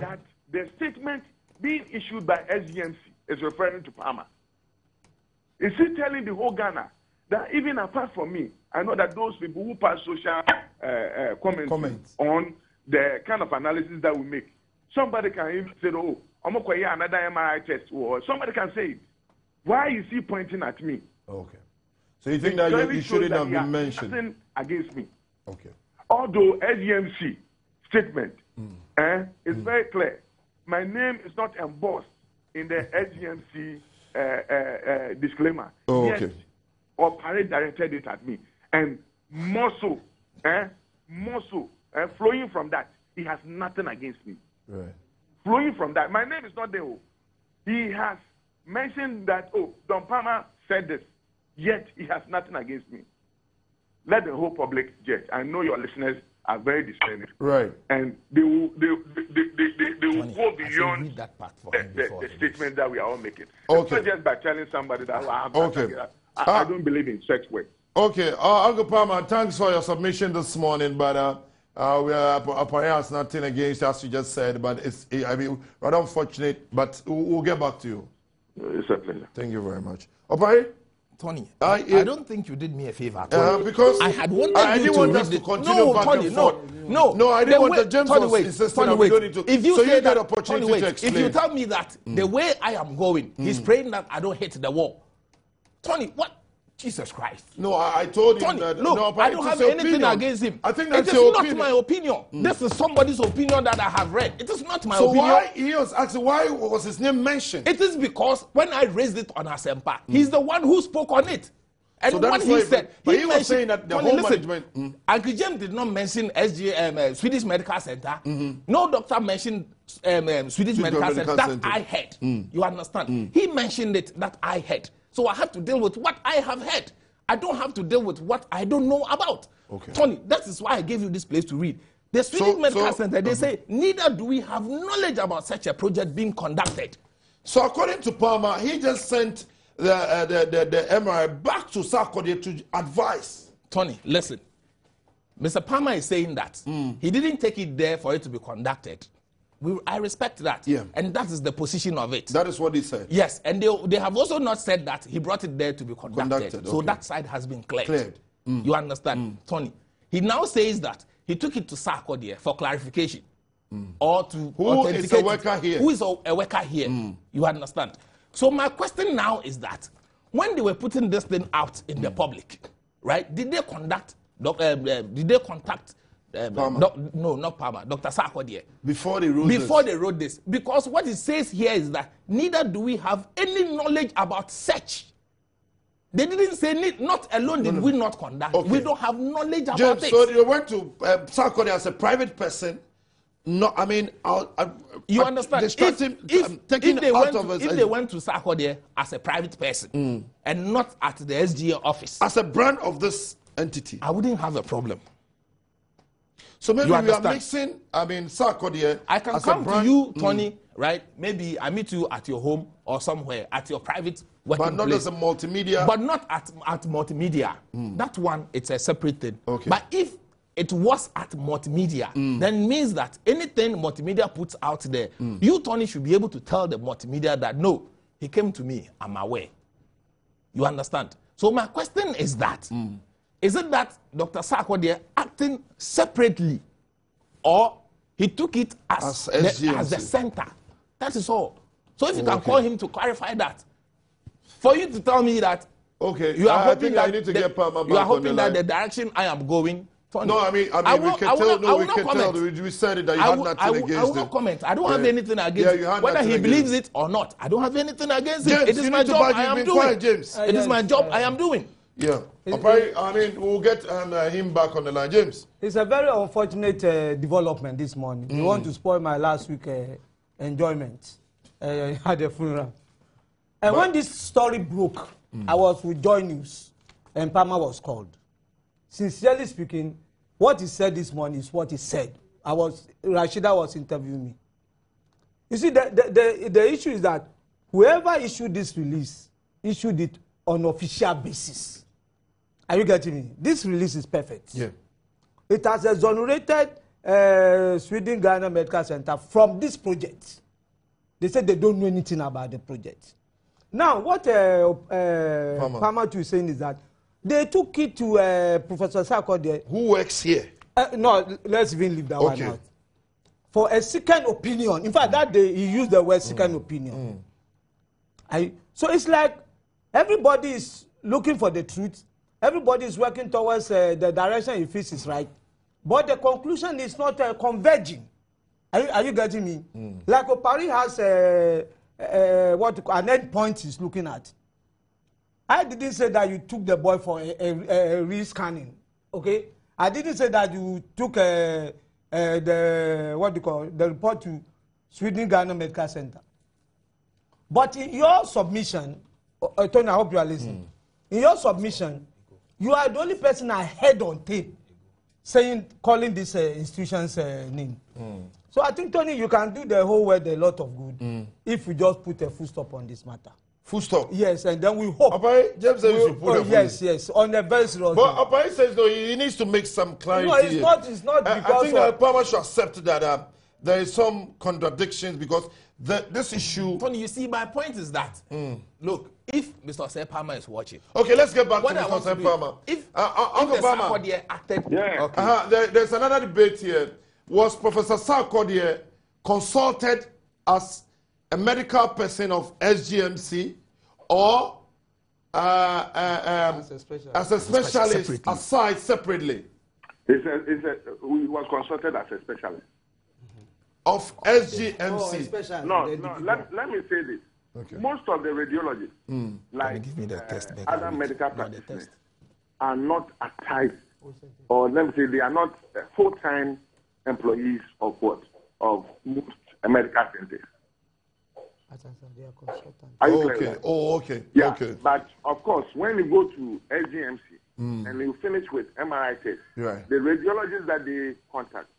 E: that the statement being issued by SGMC is referring to Palmer. Is he telling the whole Ghana that even apart from me, I know that those people who pass social comments on the kind of analysis that we make, somebody can even say, oh, I'm going to create another MRI test, or somebody can say it. Why is he pointing at me?
A: Okay. So you think that he shouldn't have been mentioned?
E: Nothing against me.
A: Okay.
E: Although SGMC statement is very clear. My name is not embossed in the SGMC disclaimer.
A: Oh, okay.
E: Yes, Opare directed it at me. And more so, flowing from that, he has nothing against me.
A: Right.
E: Flowing from that, my name is not there. He has mentioned that, Don Palmer said this, yet he has nothing against me. Let the whole public judge. I know your listeners are very discerning.
A: Right.
E: And they will go beyond
D: that part for
E: the statement that we are all making.
A: Okay.
E: It's not just by telling somebody that I don't believe in sex work.
A: Okay. Uncle Palmer, thanks for your submission this morning, but we are perhaps nothing against, as you just said, but it's, I mean, rather unfortunate, but we'll get back to you.
E: It's a pleasure.
A: Thank you very much. Opare?
D: Tony, I don't think you did me a favor.
A: Because
D: I had wanted
A: I
D: you
A: didn't
D: to
A: want
D: read
A: us to
D: it.
A: continue back and forth. No, I didn't want the James was insisting that we don't need to.
D: If you
A: so
D: say
A: you
D: that,
A: get opportunity to explain.
D: If you tell me that the way I am going, he's praying that I don't hit the wall. Tony, what? Jesus Christ.
A: No, I told him
D: Tony,
A: that.
D: look,
A: No,
D: I don't have anything against him.
A: I think that's
D: it
A: your
D: is
A: opinion.
D: not my opinion. This is somebody's opinion that I have read. It is not my
A: so
D: opinion.
A: So why he was asking, why was his name mentioned?
D: It is because when I raised it on Asempa, he's the one who spoke on it. And
A: so
D: when he said,
A: he was saying that the whole management.
D: Uncle James did not mention Swedish Medical Center. No doctor mentioned Swedish Medical Center that I heard. You understand? He mentioned it that I heard. So I have to deal with what I have heard. I don't have to deal with what I don't know about.
A: Okay.
D: Tony, that is why I gave you this place to read. The Swedish Medical Center, they say, neither do we have knowledge about such a project being conducted.
A: So according to Palmer, he just sent the MRI back to Sarkodie to advise.
D: Tony, listen. Mr. Palmer is saying that he didn't take it there for it to be conducted. I respect that.
A: Yeah.
D: And that is the position of it.
A: That is what he said.
D: Yes. And they have also not said that he brought it there to be conducted. So that side has been cleared. You understand? Tony. He now says that he took it to Sarkodie for clarification. Or to authenticate.
A: Who is a worker here?
D: Who is a worker here? You understand? So my question now is that when they were putting this thing out in the public, right? Did they contact no, not Palmer, Dr. Sarkodie
A: before they wrote
D: they wrote this? Because what it says here is that neither do we have any knowledge about such. They didn't say not alone did we not conduct. Okay. We don't have knowledge about it.
A: So they went to Sarkodie as a private person. No, I mean,
D: you understand? If they went to Sarkodie as a private person and not at the SGA office,
A: as a brand of this entity,
D: I wouldn't have a problem.
A: So maybe we are mixing. I mean, Sarkodie.
D: I can come to you, Tony. Right? Maybe I meet you at your home or somewhere at your private working place.
A: But not as a multimedia.
D: But not at multimedia. That one, it's a separate thing.
A: Okay.
D: But if it was at multimedia, then means that anything multimedia puts out there, you, Tony, should be able to tell the multimedia that, no, he came to me, I'm aware. You understand? So my question is that, is it that Dr. Sarkodie acting separately or he took it as
A: SGMC.
D: the center. That is all. So if you can call him to clarify that, for you to tell me that you are hoping that you are hoping that the direction I am going. Tony,
A: no, I mean, we can tell. We said it that you had nothing against it.
D: I will not comment. I don't have anything against it. Whether he believes it or not, I don't have anything against
A: James,
D: it. It is my job I am doing.
A: James.
D: It is my job I am doing.
A: Yeah. I mean, we'll get him back on the line. James.
B: It's a very unfortunate development this morning. You want to spoil my last week enjoyment at the funeral. And when this story broke, I was with Joy News, and Palmer was called. Sincerely speaking, what he said this morning is what he said. Rashida was interviewing me. You see, the issue is that whoever issued this release issued it on official basis. Are you getting me? This release is perfect.
A: Yeah.
B: It has exonerated Sweden Ghana Medical Center from this project. They said they don't know anything about the project. Now, what Palmer is saying is that they took it to Professor Sarkodie.
A: Who works here?
B: No, let's even leave that one out. For a second opinion. In fact, that day he used the word second opinion. So it's like everybody is looking for the truth. Everybody is working towards the direction he feels is right. But the conclusion is not converging. Are you getting me? Like Opari has an end point he's looking at. I didn't say that you took the boy for a re-scanning. Okay? I didn't say that you took the report to Sweden Ghana Medical Center. But in your submission, Tony, I hope you are listening. In your submission, you are the only person I heard on tape calling this institution's name. So I think, Tony, you can do the whole world a lot of good if we just put a full stop on this matter.
A: Full stop?
B: Yes, and then we hope.
A: James says we should put a full
B: yes, on the very serious.
A: But Apai says, no, he needs to make some clarity.
B: No, it's not because
A: I think that Palmer should accept that there is some contradictions because this issue...
D: Tony, you see, my point is that, look, if Mr. Osei Palmer is watching...
A: Okay, let's get back to Mr. Osei Palmer.
D: If
A: Uncle Palmer...
D: acted...
E: Yeah.
D: Okay.
A: There's another debate here. Was Professor Sarkodie consulted as a medical person of SGMC or as a specialist aside separately?
E: He was consulted as a specialist.
A: Of SGMC.
E: No, let me say this.
A: Okay.
E: Most of the radiologists, like other medical practitioners, are not attached, or let me say they are not full-time employees of what? Of most medical centers. Are you clear?
A: Okay.
E: Yeah,
A: okay.
E: but of course, when you go to SGMC and you finish with MRI test,
A: right,
E: the radiologist that they contact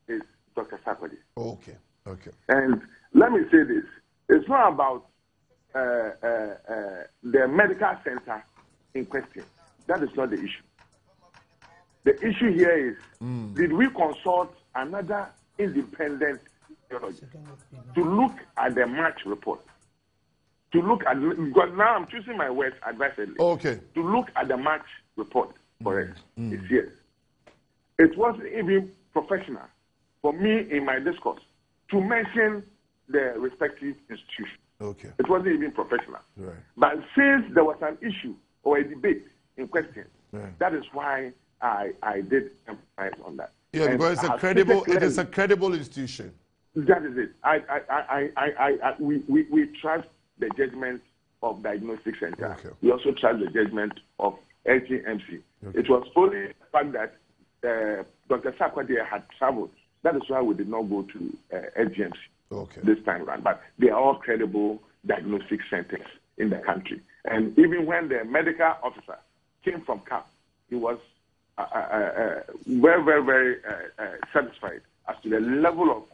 E: is Dr. Sarkodie.
A: Okay.
E: And let me say this. It's not about the medical center in question. That is not the issue. The issue here is, did we consult another independent radiologist to look at the match report? To look at, because now I'm choosing my words advisedly.
A: Okay.
E: To look at the match report for it. It's here. It wasn't even professional for me in my discourse to mention the respective institution.
A: Okay.
E: It wasn't even professional.
A: Right.
E: But since there was an issue or a debate in question,
A: right,
E: that is why I did emphasize on that.
A: Yeah, and because it is a credible institution.
E: That is it. We trust the judgment of Diagnostic Center.
A: Okay.
E: We also trust the judgment of LGMC. Okay. It was only the fact that Dr. Sarkodie had traveled. That is why we did not go to LGMC this time around. But they are all credible diagnostic centers in the country. And even when the medical officer came from CAP, he was very, very, very satisfied as to the level of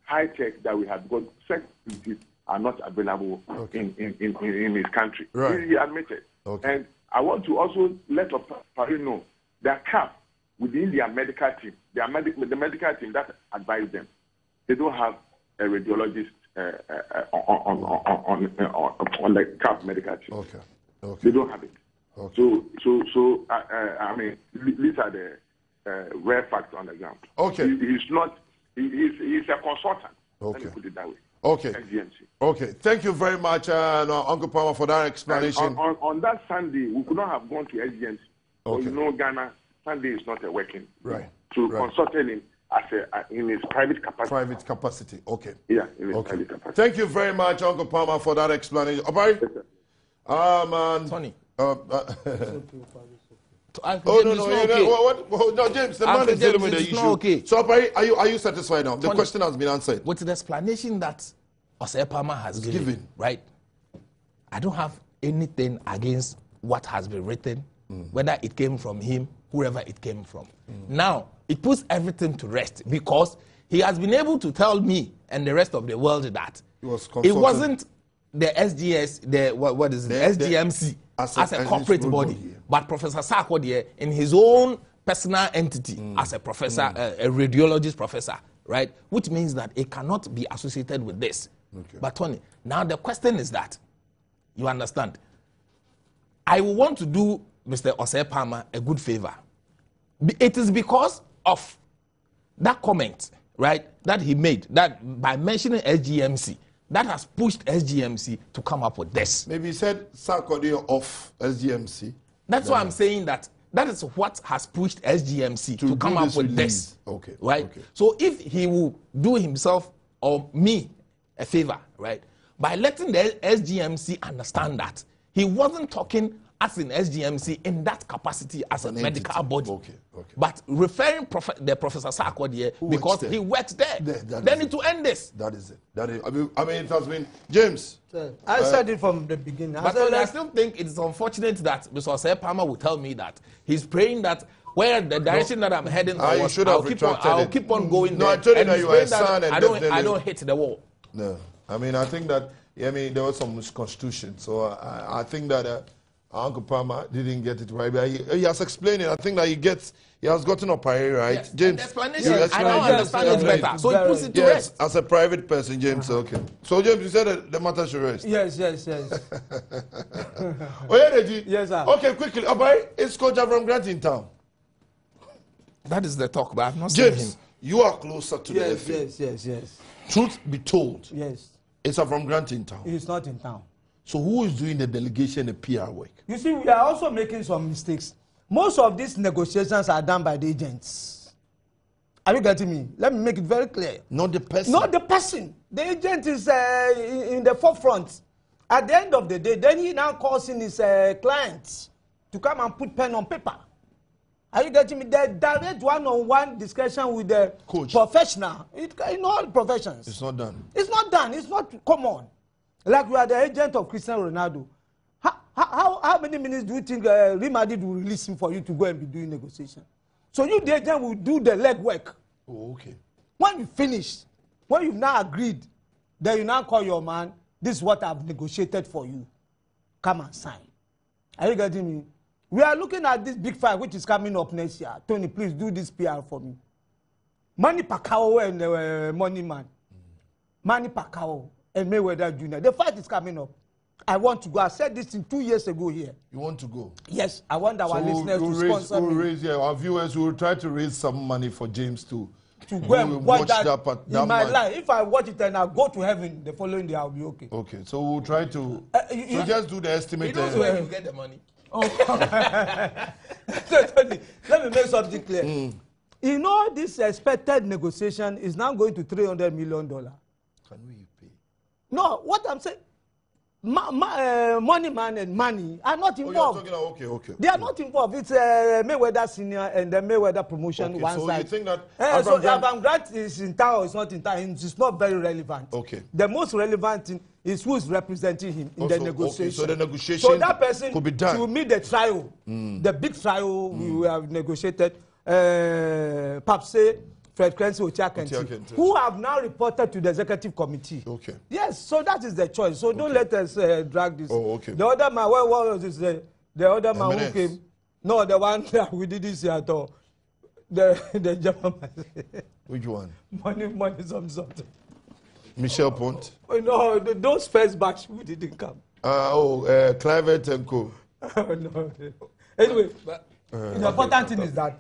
E: high tech that we have got. Securities are not available in his country.
A: Right.
E: He admitted. Okay. And I want to also let Paris know that CAP within their medical team, the medical team that advised them, they don't have a radiologist on the CAP medical team.
A: Okay.
E: They don't have it. Okay. So I mean, these are the rare facts on the ground.
A: Okay.
E: He's not. He's a consultant.
A: Okay.
E: Let me put it that way.
A: Okay.
E: SGMC.
A: Okay. Thank you very much, Uncle Palmer, for that explanation.
E: On that Sunday, we could not have gone to SGMC.
A: Okay.
E: You know, Ghana, Sunday is not a working.
A: Right.
E: To
A: right.
E: consult him in his private capacity.
A: Private capacity. Okay.
E: Yeah, in his private capacity.
A: Thank you very much, Uncle Palmer, for that explanation. Obari?
E: Yes, sir.
D: Tony.
A: Oh, no, James, the man is dealing with the issue.
D: Okay.
A: So, Obari, are you satisfied now? The
D: Tony,
A: question has been answered.
D: With the explanation that Osei Palmer has given, right? I don't have anything against what has been written, whether it came from him, whoever it came from. Now, it puts everything to rest because he has been able to tell me and the rest of the world that it wasn't the SGS, what is it, SGMC as a corporate body, but Professor Sarkodie in his own personal entity as a professor, a radiologist professor, right? Which means that it cannot be associated with this.
A: Okay.
D: But Tony, now the question is that, you understand, I want to do Mr. Osei Palmer a good favor. It is because of that comment, right, that he made, that by mentioning SGMC, that has pushed SGMC to come up with this.
A: Maybe he said Sarkodie off SGMC.
D: That's why I'm saying that is what has pushed SGMC to come up with this.
A: Okay.
D: Right?
A: Okay.
D: So if he will do himself or me a favor, right, by letting the SGMC understand that he wasn't talking as in SGMC in that capacity as a medical body.
A: Okay.
D: But referring the Professor Sarkodie because he works there. Then it will end this.
A: That is it. I mean, it has been James.
B: I said it from the beginning.
D: I still think it is unfortunate that Mr. Osei Palmer will tell me that he's praying that where the direction that I'm heading towards, I'll keep on going there.
A: I told you that you are a son and
D: I don't hit the wall.
A: No. I mean, I think that, there was some misconstitution. So I think that Uncle Palmer didn't get it right. But he has explained it. I think that he has gotten up here, right?
D: Yes.
A: James,
D: explanation, I don't understand it better. So he puts it to rest.
A: As a private person, James, okay. So, James, you said that the matter should rest.
B: Yes.
A: Yes, sir. Okay, quickly. Abai, is Coach from Grant in town?
D: That is the talk, but I've not seen him.
A: James, you are closer to the FA.
B: Yes.
A: Truth be told,
B: yes.
A: It's from Grant in town.
B: He's not in town.
A: So who is doing the delegation and PR work?
B: You see, we are also making some mistakes. Most of these negotiations are done by the agents. Are you getting me? Let me make it very clear.
A: Not the person.
B: Not the person. The agent is in the forefront. At the end of the day, then he now calls in his clients to come and put pen on paper. Are you getting me? The direct one-on-one discussion with the
A: coach,
B: professional, in all professions.
A: It's not done.
B: It's not done. It's not common. Like we are the agent of Cristiano Ronaldo. How many minutes do you think Real Madrid will release him for you to go and be doing negotiation? So you, the agent, will do the leg work.
A: Oh, okay.
B: When you finish, when you've now agreed, then you now call your man, this is what I've negotiated for you. Come and sign. Are you getting me? We are looking at this big fight which is coming up next year. Tony, please do this PR for me. Manny Pacquiao and Money Man. Manny Pacquiao and Mayweather Jr. The fight is coming up. I want to go. I said this 2 years ago here.
A: You want to go?
B: Yes, I want our listeners to sponsor me.
A: Our viewers will try to raise some money for James to
B: go and watch that in my life. If I watch it and I go to heaven the following day, I'll be okay.
A: Okay, so we'll try to. So just do the estimate.
D: You know where you get the money.
B: Oh, let me make something clear. You know, this expected negotiation is now going to $300 million.
A: Can we pay?
B: No, what I'm saying, Money Man and Money are not involved.
A: Oh, you're talking, okay.
B: They are not involved. It's Mayweather Senior and the Mayweather Promotion one
A: so
B: side.
A: You think that
B: so Avram Grant is in town or is not in town? It's not very relevant.
A: Okay.
B: The most relevant thing is who is representing him in the negotiation.
A: Okay, so the negotiation
B: so that person
A: could be done.
B: To meet the trial, the big trial we have negotiated, Papse, Fred Krenzi, Ochiakenti, who have now reported to the executive committee.
A: Okay.
B: Yes, so that is the choice. So don't let us drag this.
A: Oh, okay.
B: The other man, what was this? The other man who came, no, the one that we didn't see at all. The German man.
A: Which one?
B: Money, something.
A: Michel Pont.
B: Oh, no, those first batch we didn't come.
A: Clivet and Co.
B: No. Anyway, the important thing is that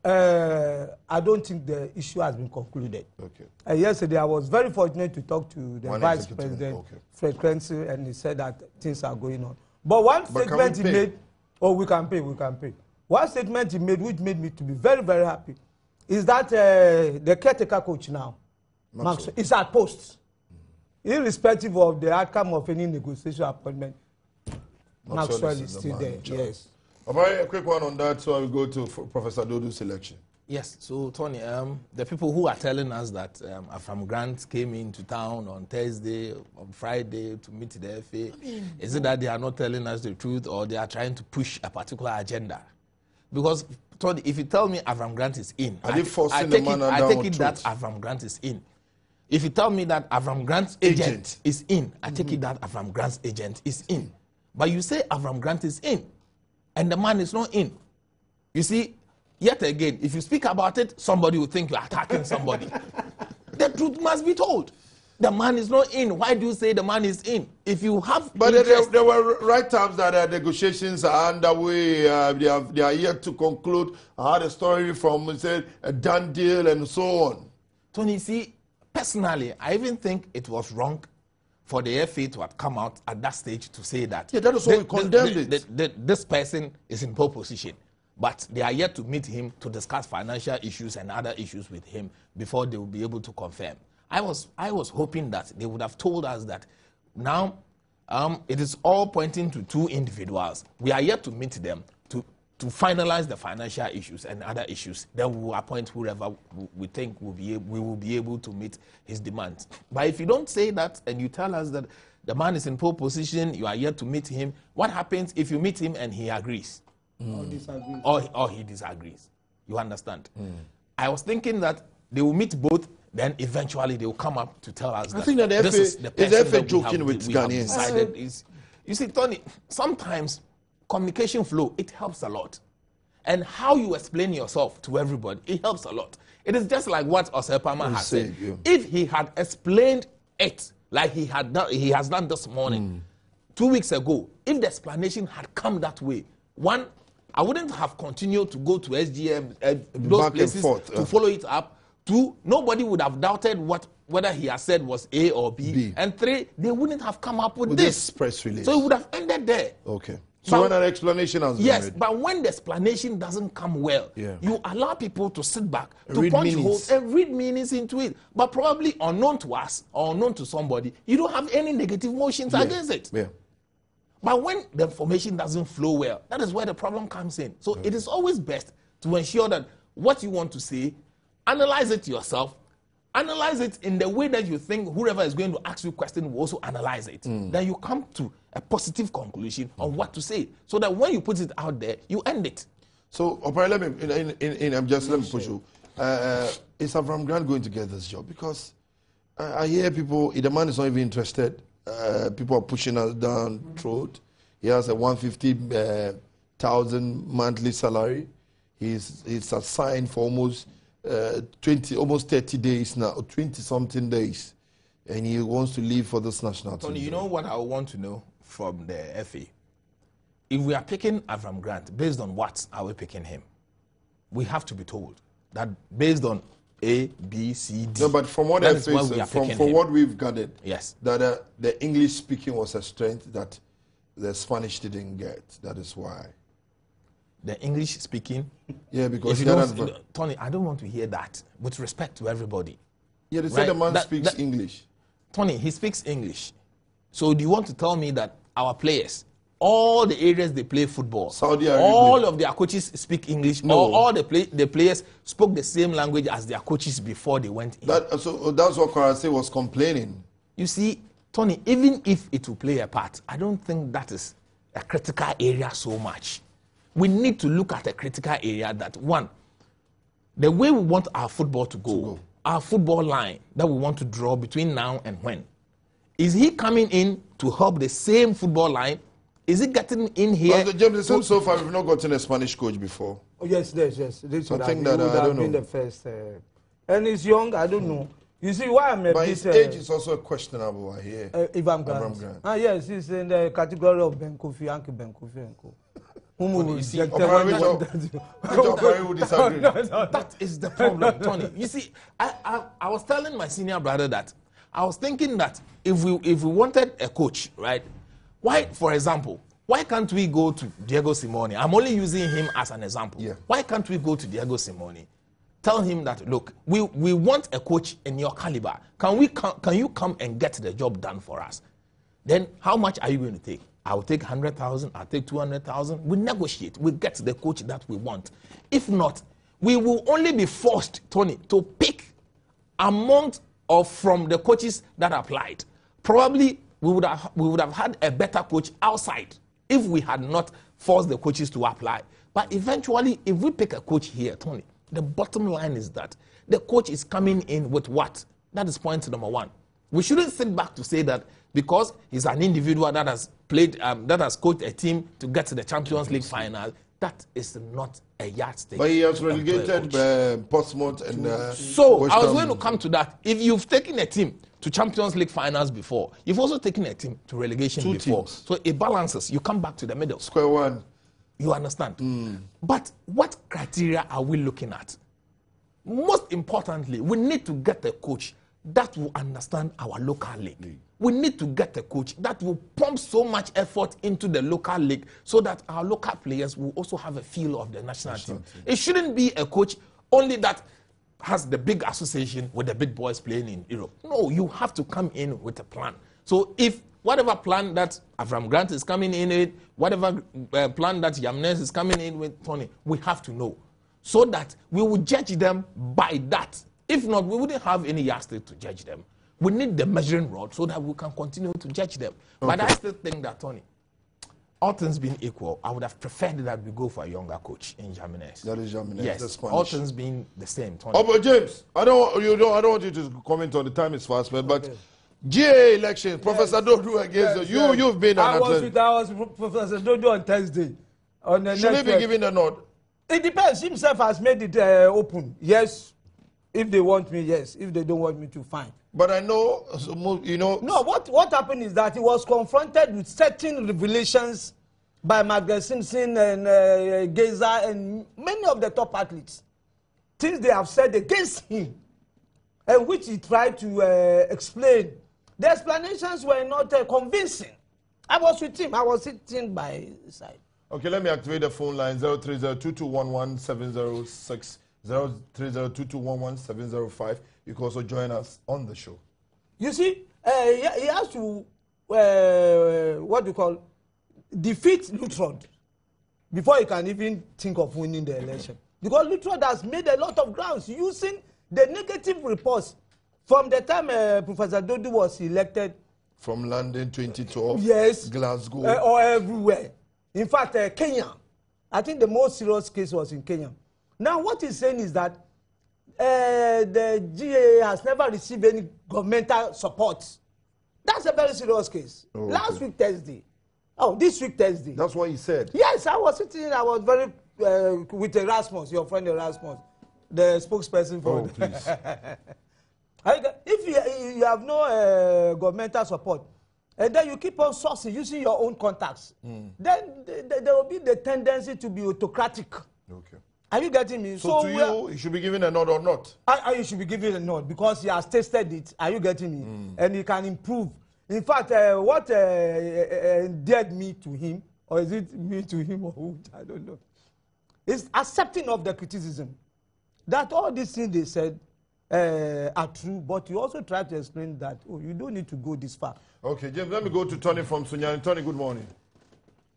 B: I don't think the issue has been concluded.
A: Okay.
B: Yesterday, I was very fortunate to talk to the Vice
A: executive,
B: President,
A: okay.
B: Fred Krenzel, and he said that things are going on. But one statement he made, oh, we can pay. One statement he made, which made me to be very, very happy, is that the caretaker coach now, Maxwell, is at post. Irrespective of the outcome of any negotiation appointment, Maxwell is still there. Yes.
A: A very quick one on that, so I will go to Professor Dodu's selection.
D: Yes, so Tony, the people who are telling us that Afram Grant came into town on Thursday, on Friday to meet the FA, is it that they are not telling us the truth or they are trying to push a particular agenda? Because, Tony, if you tell me Avram Grant is in, I take it that Avram Grant is in. If you tell me that Avram Grant's agent is in, I take it that Avram Grant's agent is in. But you say Avram Grant is in, and the man is not in. You see, yet again, if you speak about it, somebody will think you're attacking somebody. The truth must be told. The man is not in. Why do you say the man is in? If you have,
A: but there were right times that negotiations are underway. They are yet to conclude. I had a story from a done deal and so on.
D: Tony, see, personally, I even think it was wrong for the FA to have come out at that stage to say that.
A: Yeah, that is why we condemned it.
D: This person is in pole position, but they are yet to meet him to discuss financial issues and other issues with him before they will be able to confirm. I was hoping that they would have told us that now it is all pointing to two individuals. We are yet to meet them to finalize the financial issues and other issues. Then we will appoint whoever we think we will be able to meet his demands. But if you don't say that and you tell us that the man is in pole position, you are yet to meet him, what happens if you meet him and he agrees?
B: Or disagrees.
D: Or he disagrees. You understand? I was thinking that they will meet both, then eventually they will come up to tell us that.
A: I think that
D: this is the person
A: is FA
D: that
A: joking with Ghanaians.
D: You see, Tony, sometimes communication flow, it helps a lot. And how you explain yourself to everybody, it helps a lot. It is just like what Osepama has said. Yeah. If he had explained it like he has done this morning, 2 weeks ago, if the explanation had come that way, one, I wouldn't have continued to go to SGM, those places to follow it up. Two, nobody would have doubted whether he has said was A or B. And three, they wouldn't have come up with this
A: press release.
D: So it would have ended there.
A: Okay. So when an explanation has been made.
D: But when the explanation doesn't come well, you allow people to sit back, to
A: read
D: punch holes and read meanings into it. But probably unknown to us or unknown to somebody, you don't have any negative motions against it.
A: Yeah.
D: But when the information doesn't flow well, that is where the problem comes in. So it is always best to ensure that what you want to say, analyze it yourself, analyze it in the way that you think whoever is going to ask you a question will also analyze it. Then you come to a positive conclusion on what to say, so that when you put it out there, you end it.
A: So, let me push you. Is Avram Grant going to get this job? Because I hear people, the man is not even interested. People are pushing us down throat. He has a 150,000 monthly salary. He's assigned for almost 30 days now, 20-something days, and he wants to leave for this national team.
D: Tony, you know what I want to know from the FA? If we are picking Avram Grant, based on what are we picking him? We have to be told that based on A, B, C, D.
A: No, but from what FA said, from what we've gathered,
D: yes,
A: that the English speaking was a strength that the Spanish didn't get. That is why.
D: The English speaking?
A: Yeah, because
D: Tony, I don't want to hear that. With respect to everybody.
A: Yeah, they say the man speaks English.
D: Tony, he speaks English. So do you want to tell me that our players, all the areas they play football,
A: Saudi Arabia,
D: all of their coaches speak English? No. All the players spoke the same language as their coaches before they went in?
A: So that's what Karase was complaining.
D: You see, Tony, even if it will play a part, I don't think that is a critical area so much. We need to look at a critical area that, one, the way we want our football to go, our football line that we want to draw between now and when. Is he coming in to help the same football line? Is he getting in here?
A: Well, James, so far we've not gotten a Spanish coach before.
B: Oh, yes. This would have been the first. And he's young, I don't know. You see why I'm a
A: but
B: bit...
A: his age is also questionable here.
B: Avram Grant. Yes, he's in the category of Ben Kofi and Co.
D: You see,
A: that
D: is the problem, Tony. You see, I was telling my senior brother that I was thinking that if we wanted a coach, right? Why, for example, why can't we go to Diego Simeone? I'm only using him as an example.
A: Yeah.
D: Why can't we go to Diego Simeone? Tell him that, look, we want a coach in your caliber. Can you come and get the job done for us? Then how much are you going to take? I'll take 100,000, I'll take 200,000. We negotiate, we get the coach that we want. If not, we will only be forced, Tony, to pick among or from the coaches that applied. Probably we would have had a better coach outside if we had not forced the coaches to apply. But eventually, if we pick a coach here, Tony, the bottom line is that the coach is coming in with what? That is point number one. We shouldn't sit back to say that because he's an individual that has played, that has coached a team to get to the Champions League final, that is not a yardstick.
A: But he has relegated Portsmouth and
D: so I was going to come to that. If you've taken a team to Champions League finals before, you've also taken a team to relegation before. Teams. So it balances. You come back to the middle.
A: Square one.
D: You understand? But what criteria are we looking at? Most importantly, we need to get a coach that will understand our local league. We need to get a coach that will pump so much effort into the local league so that our local players will also have a feel of the national team. It shouldn't be a coach only that has the big association with the big boys playing in Europe. No, you have to come in with a plan. So if whatever plan that Avram Grant is coming in with, whatever plan that Yamnes is coming in with, Tony, we have to know so that we will judge them by that. If not, we wouldn't have any yardstick to judge them. We need the measuring rod so that we can continue to judge them. Okay. But I still think that, Tony, all things being equal, I would have preferred that we go for a younger coach in Jimenez.
A: That is Jimenez.
D: Yes, all things being the same, Tony.
A: Oh, but James, I don't want you to comment on the time is fast, man, but GA election, yes. Professor Dodo against you. You've been
B: I was with Professor Dodo on Thursday.
A: Should he be given a nod?
B: It depends. Himself has made it open. Yes. If they want me, yes. If they don't want me to, fine.
A: But I know, you know...
B: No, what happened is that he was confronted with certain revelations by Magda Simpson and Geza and many of the top athletes. Things they have said against him, and which he tried to explain. The explanations were not convincing. I was with him. I was sitting by his side.
A: Okay, let me activate the phone line, 030-2211-706. 030-2211-705. You can also join us on the show.
B: You see, he has to, defeat Lutrod before he can even think of winning the election. Because Lutrod has made a lot of grounds using the negative reports from the time Professor Dodo was elected.
A: From London 2012,
B: yes,
A: Glasgow.
B: Or everywhere. In fact, Kenya. I think the most serious case was in Kenya. Now, what he's saying is that the GAA has never received any governmental support. That's a very serious case. Oh, okay. Last week, Thursday. Oh, this week, Thursday.
A: That's what he said.
B: Yes, I was sitting, I was very, with Erasmus, your friend Erasmus, the spokesperson for...
A: Oh, please.
B: If you have no governmental support, and then you keep on sourcing, using your own contacts, then there will be the tendency to be autocratic.
A: Okay.
B: Are you getting me?
A: So to you, he should be given a nod or not?
B: You should be given a nod because he has tasted it. Are you getting me? And he can improve. In fact, what endeared me to him, or is it me to him or who? I don't know. Is accepting of the criticism that all these things they said are true, but you also try to explain that, oh, you don't need to go this far.
A: Okay, James, let me go to Tony from Sunyani. Tony, good morning.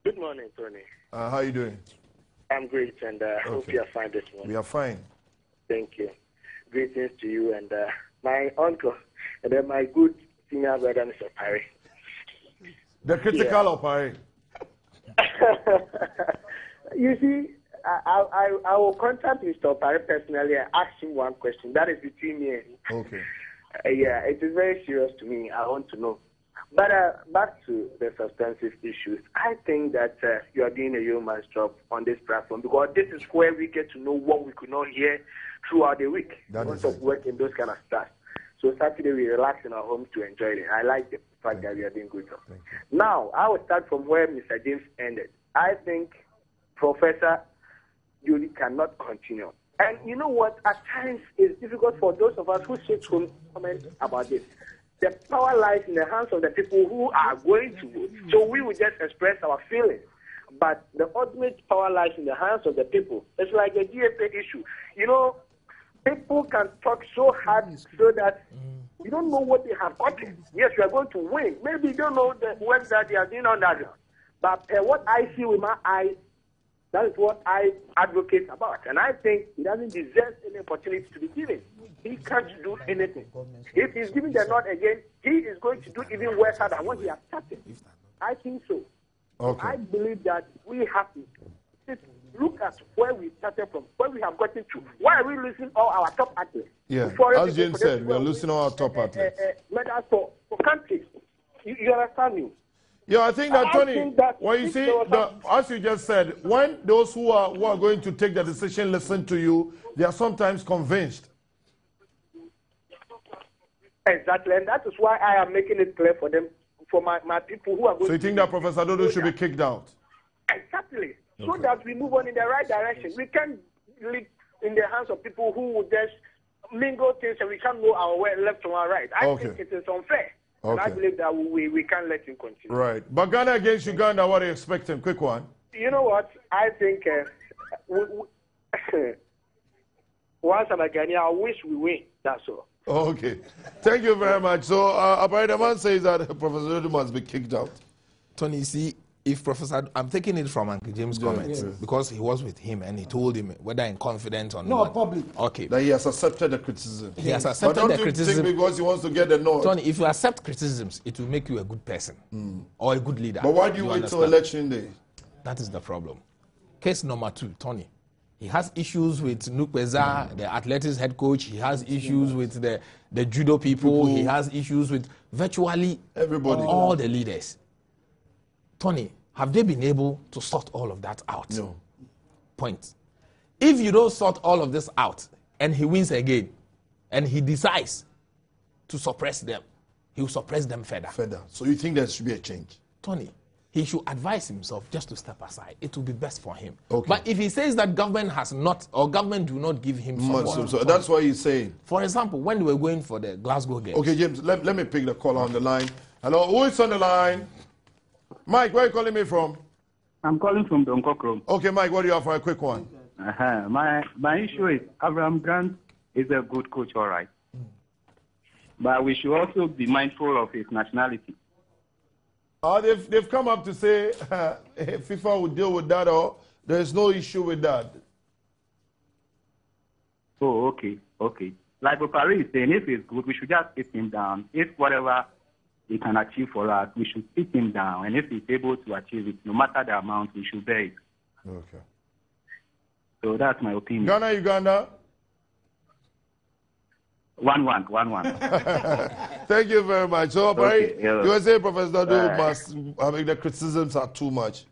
F: Good morning, Tony.
A: How are you doing?
F: I'm great, and hope you are fine this morning.
A: We are fine.
F: Thank you. Greetings to you and my uncle, and then my good senior brother, Mr. Parry.
A: The critical of Parry.
F: You see, I will contact Mr. Parry personally and ask him one question. That is between me and him.
A: Okay.
F: Yeah, it is very serious to me. I want to know. But back to the substantive issues, I think that you are doing a yeoman's job on this platform because this is where we get to know what we could not hear throughout the week because of working those kind of stuff. So Saturday we relax in our homes to enjoy it. I like the fact that we are doing good job. Now, I will start from where Mr. James ended. I think Professor Yuri cannot continue. And you know what? At times, it's difficult for those of us who sit home comment about this. The power lies in the hands of the people who are going to vote. So we will just express our feelings. But the ultimate power lies in the hands of the people. It's like a DFA issue. You know, people can talk so hard so that you don't know what they have gotten. Yes, you are going to win. Maybe you don't know the work that they are doing on that. But what I see with my eyes, that is what I advocate about. And I think he doesn't deserve any opportunity to be given. He can't do anything. If he's given the nod again, he is going to do even worse than what he has started. I think so.
A: Okay.
F: I believe that we have to look at where we started from, where we have gotten to. Why are we losing all our top athletes?
A: Yeah, as James said, we are losing all our top athletes.
F: Medals for countries. You understand me?
A: Yeah, I think that, Tony, when you see, as you just said, when those who are going to take the decision listen to you, they are sometimes convinced.
F: Exactly, and that is why I am making it clear for them, for my people who are going to...
A: So you think that Professor Dodo should be kicked out?
F: Exactly, so that we move on in the right direction. We can't live in the hands of people who will just mingle things and we can't know our way left from our right. I think it is unfair. And I believe that we can't let him continue.
A: Right. But Ghana against Uganda, what are you expecting? Quick one.
F: You know what? I think once I'm a Ghanaian, I wish we win. That's all.
A: Okay. Thank you very much. So, the man says that Professor Dodo must be kicked out.
D: Tony, you see, if Professor, I'm taking it from Uncle James' comments because he was with him and he told him whether in confidence or not.
B: Public.
D: Okay.
A: That he has accepted the criticism.
D: He has accepted the criticism.
A: Think because he wants to get the nod.
D: Tony, if you accept criticisms, it will make you a good person or a good leader.
A: But why do you wait till election day?
D: That is the problem. Case number 2, Tony. He has issues with Nukweza, the athletics head coach. He has issues with the judo people. He has issues with virtually
A: everybody,
D: all the leaders. Tony, have they been able to sort all of that out?
A: No.
D: Point. If you don't sort all of this out and he wins again and he decides to suppress them, he will suppress them further.
A: So you think there should be a change?
D: Tony, he should advise himself just to step aside. It will be best for him.
A: Okay.
D: But if he says that government has not, or government do not give him support.
A: So that's why he's saying.
D: For example, when we were going for the Glasgow Games.
A: Okay, James, let me pick the caller on the line. Hello, who is on the line? Mike, where are you calling me from?
G: I'm calling from Donkokrom.
A: Okay, Mike, what do you have for a quick one?
G: My issue is Abraham Grant is a good coach, all right. But we should also be mindful of his nationality.
A: They've come up to say FIFA will deal with that, or there is no issue with that.
G: Oh, okay. Like Paris is saying, if it's good, we should just sit him down. If whatever he can achieve for us, we should sit him down. And if he's able to achieve it, no matter the amount, we should bear it.
A: Okay.
G: So that's my opinion.
A: Ghana, Uganda?
G: 1-1.
A: Thank you very much. So,
G: Okay,
A: you were saying Professor Dodo must, the criticisms are too much.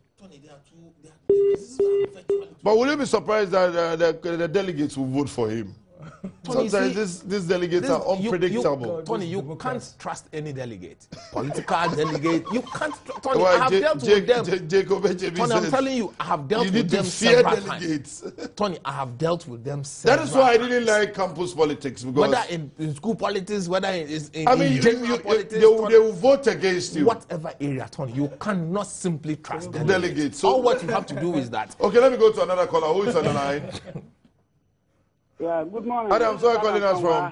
A: But will you be surprised that the delegates will vote for him?
D: Tony,
A: sometimes these delegates are unpredictable.
D: Tony, you can't trust any delegate. Political delegate, you can't. Tony, I have dealt with them. Tony, I'm telling you, I have dealt with them several times. Tony, I have dealt with them several times.
A: That is why I didn't like campus politics. Because
D: whether in school politics, whether in
A: general politics, they will vote against you.
D: Whatever area, Tony, you cannot simply trust
A: delegates.
D: So all what you have to do is that.
A: Okay, let me go to another caller. Who is on the line?
H: Yeah, good morning.
A: Adam, so calling us from?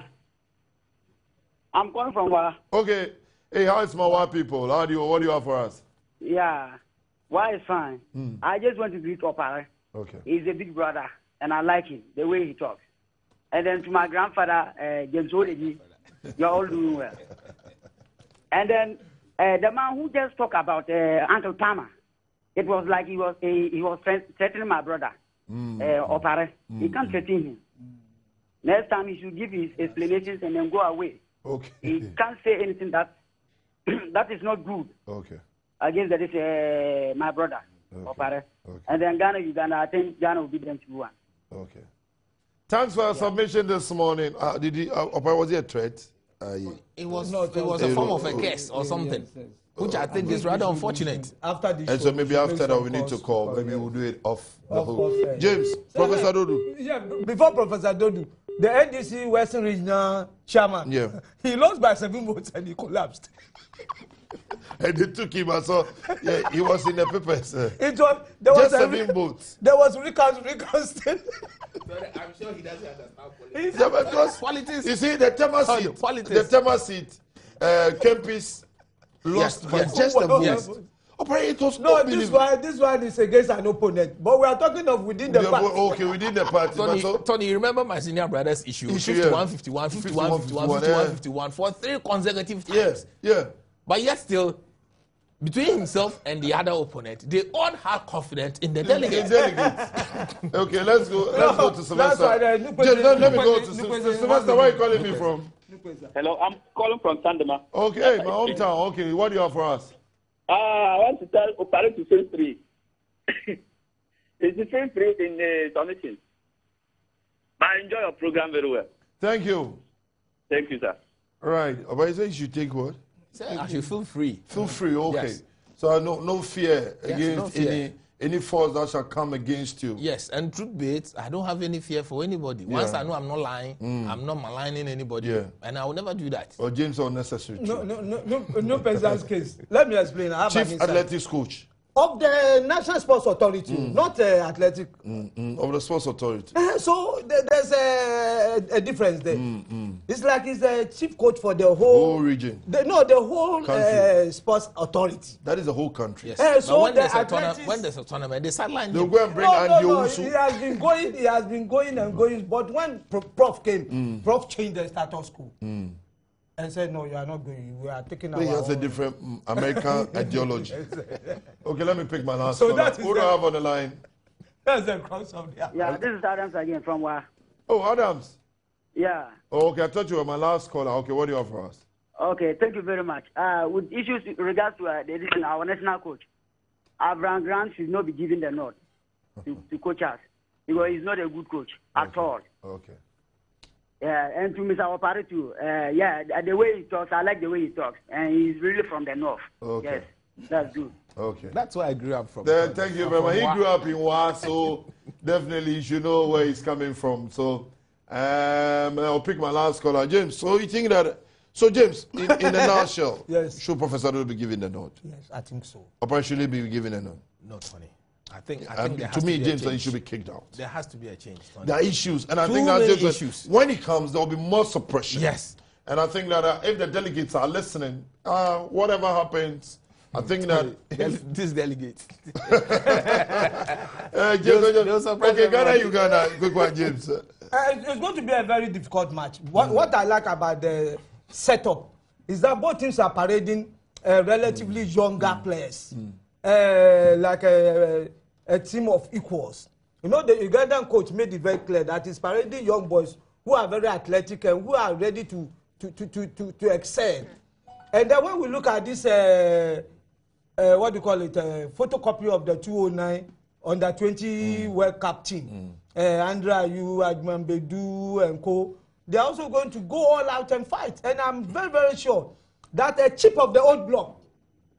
H: I'm calling from Wa.
A: Okay. Hey, how is Mawa people? What do you have for us?
H: Yeah. Wa is fine. I just want to greet Opare.
A: Okay.
H: He's a big brother, and I like him, the way he talks. And then to my grandfather, James Odeji, you're all doing well. And then the man who just talked about Uncle Tama, it was like he was threatening my brother, Opare. He can't threaten him. Next time he should give his explanations and then go away.
A: Okay.
H: He can't say anything that is not good.
A: Okay.
H: Against that is my brother, Opare.
A: Okay.
H: And then Ghana, Uganda, I think Ghana will be them to one.
A: Okay. Thanks for your submission this morning. Was it a threat?
D: It was a form of a curse or something, which I think is rather unfortunate.
B: After the
A: and
B: show,
A: so maybe after that we need to call. Maybe we'll do it off the hook. James, Professor Dodu.
B: Yeah, before Professor Dodu, the NDC Western Regional Chairman, he lost by 7 votes and he collapsed.
A: And they took him and so he was in the papers.
B: It was
A: just 7 votes.
B: There was recount.
D: I'm sure he doesn't understand politics.
A: Yeah, because
D: politics.
A: You see, the Tema seat, Kempis lost by just a vote.
B: Yes.
A: It was
B: no, this one is against an opponent. But we are talking of within the party.
A: Okay, within the party.
D: Tony, you remember my senior brother's issue? 51, 51, 51, 51, 51, 51 for 3 consecutive times.
A: Yes, yeah.
D: But yet still, between himself and the other opponent, they all had confidence in the delegates.
A: Okay, let's go to Sylvester. Let me go to Sylvester. Where are you calling me from?
I: Hello, I'm calling from Sandema.
A: Okay, my hometown. Okay, what do you have for us?
I: I want to tell Opare to feel free. It's the feel free in donations. But I enjoy your program very well.
A: Thank you.
I: Thank you, sir.
A: All right. But you say you should take what?
D: I should feel free.
A: Feel free, okay. Yes. So no fear against any force that shall come against you.
D: Yes, and truth be it, I don't have any fear for anybody. Once I know I'm not lying, I'm not maligning anybody, and I will never do that.
A: Or James unnecessary.
B: No person's case. Let me explain. I have
A: Chief Athletics Coach
B: of the National Sports Authority, not athletic.
A: Of the Sports Authority.
B: So there's a difference there. It's like he's a chief coach for the whole
A: region.
B: The whole sports authority.
A: That is the whole country.
D: Yes.
B: So
D: when there's a tournament, they sideline.
A: They'll go and bring Andy Owusu.
B: He has been going and going. But when Prof came, Prof changed the status quo. And said, no, you are not going. We are taking our. He
A: has a different American ideology. Okay, let me pick my last
B: one.
A: Who do I have on the line?
B: That's the cross of the.
H: Yeah, this is Adams again from where?
A: Oh, Adams.
H: Yeah.
A: Oh, okay, I thought you were my last caller. Okay, what do you have for us?
H: Okay, thank you very much. With issues in regards to our national coach, Abraham Grant should not be given the nod to coach us because he's not a good coach at all.
A: Okay.
H: Yeah, and to Mr. Opare too. The way he talks, I like the way he talks, and he's really from the north. Okay. Yes, that's good.
A: Okay.
D: That's where I grew up from.
A: Thank you very much. He grew up in Wa, so definitely you should know where he's coming from. So I'll pick my last caller, James. So you think that? So James, in a nutshell,
B: yes,
A: should Professor Dodo be given the nod?
B: Yes, I think so.
A: Or should he be given a nod?
D: Not funny. I think
A: to me, James, he should be kicked out.
D: There has to be a change.
A: There are issues, and I think that James, when he comes, there will be more suppression.
D: Yes,
A: and I think that if the delegates are listening, whatever happens, I think that
D: this delegates.
A: Okay, Ghana, Uganda, quick one, James.
B: It's going to be a very difficult match. What I like about the setup is that both teams are parading relatively younger players. Like a team of equals. You know, the Ugandan coach made it very clear that he's parading young boys who are very athletic and who are ready to excel. And then when we look at this, what do you call it, photocopy of the 2009 under 20 World Cup team, Andrea Ayew, Ajman Bedu, and co. They're also going to go all out and fight. And I'm very, very sure that a chip of the old block,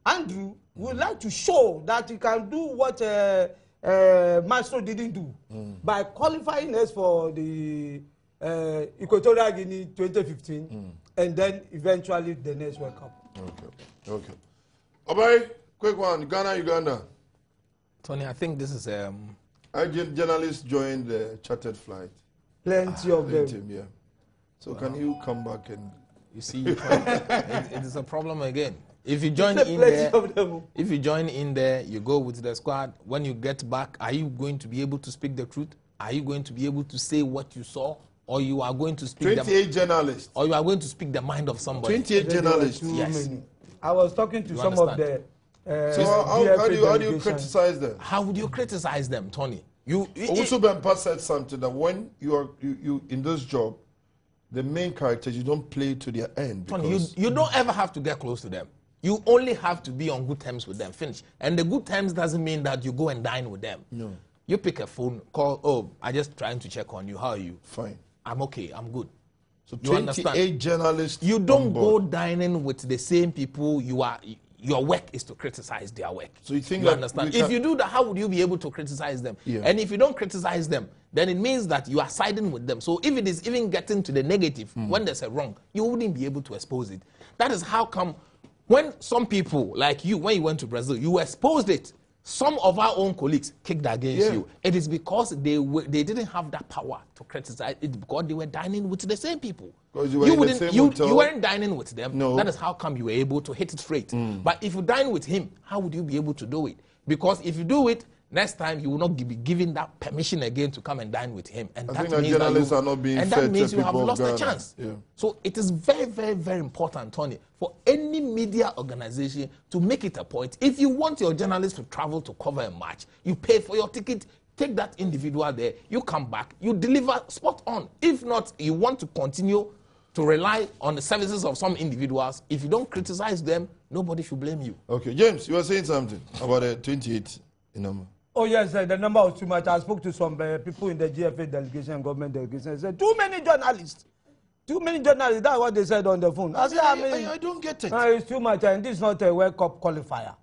B: Andrew, would like to show that he can do what Maestro didn't do by qualifying us for the Equatorial Guinea 2015 and then eventually the next World Cup.
A: Okay. Obari, quick one, Ghana, Uganda.
D: Tony, I think this is
A: journalists joined the chartered flight.
D: Plenty of them.
A: Yeah. So can you come back and
D: you see? It is a problem again. If you join in there, you go with the squad. When you get back, are you going to be able to speak the truth? Are you going to be able to say what you saw, or you are going to speak
A: 28 journalists,
D: or you are going to speak the mind of somebody?
A: 28 journalists.
B: Yes. I was talking to some of the.
A: So how do you criticize them?
D: How would you criticize them, Tony?
A: Also, Bempa said something that when you in this job, the main characters you don't play to their end.
D: Tony, you don't ever have to get close to them. You only have to be on good terms with them. Finish. And the good terms doesn't mean that you go and dine with them.
A: No.
D: You pick a phone, call, I just trying to check on you. How are you?
A: Fine.
D: I'm okay. I'm good.
A: So
D: You
A: 28
D: understand?
A: journalists.
D: You don't go dining with the same people you are. Your work is to criticize their work.
A: So you think
D: you
A: that
D: understand? If you do that, how would you be able to criticize them?
A: Yeah.
D: And if you don't criticize them, then it means that you are siding with them. So if it is even getting to the negative, when there's a wrong, you wouldn't be able to expose it. That is how come when some people like you, when you went to Brazil, you exposed it. Some of our own colleagues kicked against you. It is because they didn't have that power to criticize it, because they were dining with the same people. You weren't dining with them.
A: No.
D: That is how come you were able to hit it straight. But if you dine with him, how would you be able to do it? Because if you do it, next time you will not be given that permission again to come and dine with him. And
A: I think that journalists are not being fair to
D: that means you have
A: people of
D: lost a
A: Ghana.
D: chance.
A: Yeah.
D: So it is very, very, very important, Tony, for any media organization to make it a point. If you want your journalist to travel to cover a match, you pay for your ticket, take that individual there, you come back, you deliver spot on. If not, you want to continue to rely on the services of some individuals. If you don't criticize them, nobody should blame you.
A: Okay, James, you were saying something about the 28 number.
B: Oh, yes, the number was too much. I spoke to some people in the GFA delegation and government delegation. They said, too many journalists. Too many journalists. That's what they said on the phone. I said,
A: I don't get it.
B: It's too much, and this is not a World Cup qualifier.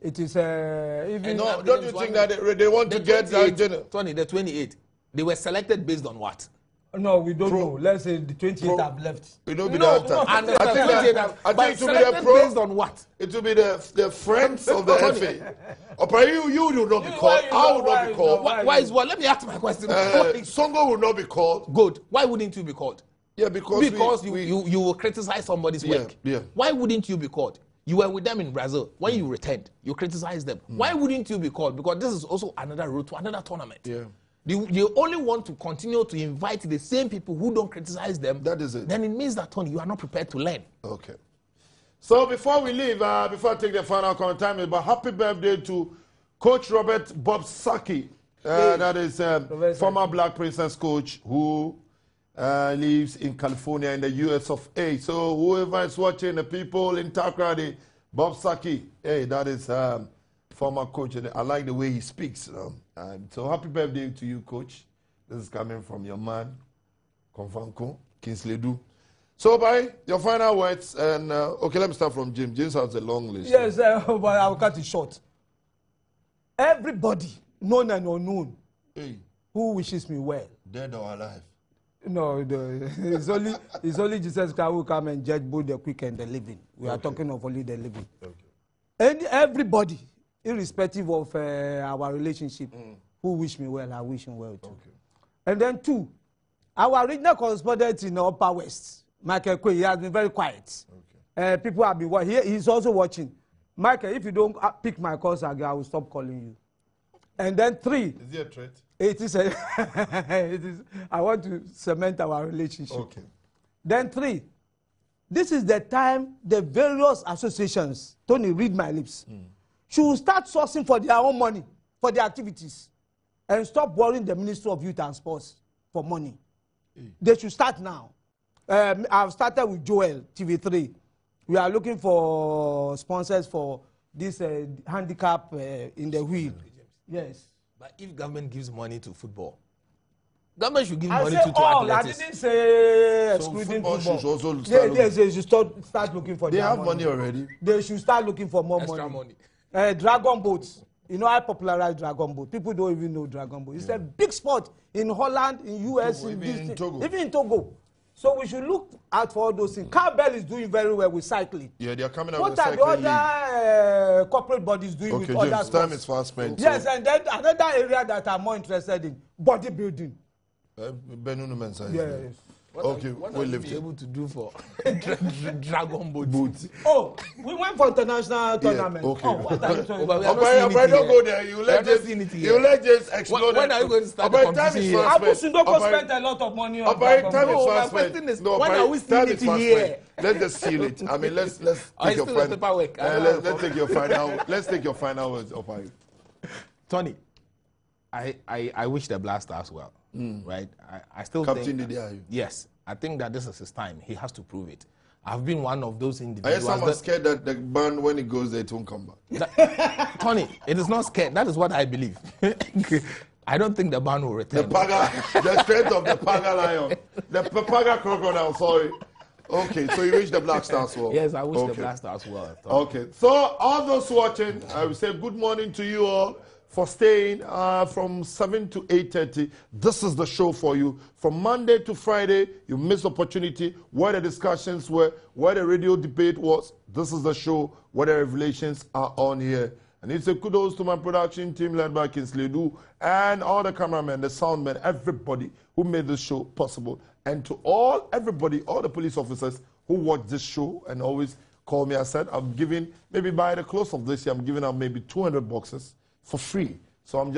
B: It is even.
A: No, don't you think that they want to get that?
D: Tony, the 28, they were selected based on what?
B: No, we don't know. Let's say the 28 have left.
A: It will be that time.
D: And I think
A: it will be the
D: based on what?
A: It will be the friends of the FA. Or you will not be called. I will not be called.
D: Why is what? Let me ask my question.
A: Songo will not be called.
D: Good. Why wouldn't you be called?
A: Yeah, because
D: you will criticize somebody's work.
A: Yeah.
D: Why wouldn't you be called? You were with them in Brazil. When you returned, you criticized them. Why wouldn't you be called? Because this is also another route to another tournament.
A: Yeah.
D: You only want to continue to invite the same people who don't criticize them.
A: That is it.
D: Then it means that, Tony, you are not prepared to learn.
A: Okay. So before we leave, before I take the final comment time, about happy birthday to Coach Robert Bob Saki. That is former Black Princess coach who lives in California in the US of A. So whoever is watching, the people in Takrady, Bob Saki, hey, that is former coach. I like the way he speaks. So happy birthday to you, Coach. This is coming from your man, Konfanko Kingsley Du. So, your final words, and okay, let me start from Jim. James has a long list.
B: Yes, but I'll cut it short. Everybody, known and unknown, who wishes me well,
A: dead or alive.
B: No, it's only Jesus Christ who come and judge both the quick and the living. We are talking of only the living.
A: Okay.
B: And everybody, irrespective of our relationship, who wish me well, I wish him well too.
A: Okay.
B: And then two, our regional correspondent in the Upper West, Michael Kwe, he has been very quiet. Okay. People have been watching. He's also watching. Michael, if you don't pick my calls again, I will stop calling you. And then three.
A: Is it a threat?
B: It is I want to cement our relationship.
A: Okay.
B: Then three. This is the time the various associations, Tony, read my lips, should start sourcing for their own money, for their activities, and stop worrying the Ministry of Youth and Sports for money. They should start now. I've started with Joel, TV3. We are looking for sponsors for this handicap in the wheel. Yes.
D: But if government gives money to football, government should give money to
B: I
D: athletics.
B: didn't say
A: So
B: excluding
A: football
B: football.
A: should also start
B: They should start looking for
A: They
B: their
A: have money already.
B: They should start looking for more
D: Extra
B: money.
D: money.
B: Dragon boats. You know, I popularized Dragon boat. People don't even know Dragon boat. It's a big sport in Holland, in US,
A: Togo, in Togo.
B: even in Togo. So we should look out for all those things. Cowbell is doing very well with cycling.
A: Yeah, they are coming out
B: What
A: with
B: are
A: cycling
B: the other corporate bodies doing with
A: Okay,
B: other
A: James,
B: sports?
A: time is fast spent.
B: Yes, and then another area that I'm more interested in, bodybuilding.
A: Benunu Mensa is
B: Yes.
A: there.
D: What
A: we'll
D: are
A: lift
D: you
A: it.
D: able to do for Dragon boat?
B: Oh, we went for international tournament.
A: okay.
B: Oh, what are you talking
D: But we
B: about?
D: are not seeing it
A: Don't
D: here.
A: go there. You let
D: not seeing it
A: James.
D: here.
A: You let James explode.
D: When are you going to start the
A: Time is
D: competition here?
A: fast
B: Abu
A: spent.
B: Sundoko
A: Obai,
B: spent a lot of money on
A: Obai, time
B: Dragon
A: is
B: boat.
D: my
A: fast
D: question
A: spent.
D: is,
A: No,
D: when
A: Obai,
D: are we seeing
A: time
D: it
A: is fast
D: here?
A: spent. Let's just seal it. I mean, let's take
D: it's
A: your
D: still a
A: final.
D: paperwork.
A: Let's take your final. Let's take your final words, Obai.
D: Tony, I wish the Black Stars well. Right? I still
A: Captain
D: think.
A: Didi Ayew.
D: Yes, I think that this is his time. He has to prove it. I've been one of those
A: I
D: individuals.
A: guess someone's scared that the band, when it goes there, it won't come back.
D: Tony, it is not scared. That is what I believe. I don't think the man will return.
A: The strength of the Paga lion. The Paga crocodile, sorry. Okay, so you wish the Black Stars well.
D: Yes, I wish the Black Stars well.
A: Okay, so all those watching, I will say good morning to you all for staying from 7 to 8:30. This is the show for you. From Monday to Friday, you miss opportunity where the discussions were, where the radio debate was. This is the show where the revelations are on here. And it's a kudos to my production team led by Kinsley Du and all the cameramen, the soundmen, everybody who made this show possible. And to everybody, all the police officers who watch this show and always call me. I said, I'm giving, maybe by the close of this year, I'm giving out maybe 200 boxes for free. So I'm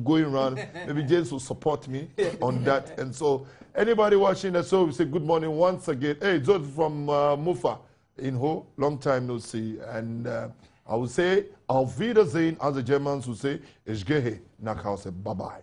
A: going around. Maybe James will support me on that. And so anybody watching the show, we say good morning once again. Hey, George from Mufa in Ho, long time no see. And I will say, auf Wiedersehen, as the Germans will say, ich gehe nach Hause. Bye-bye.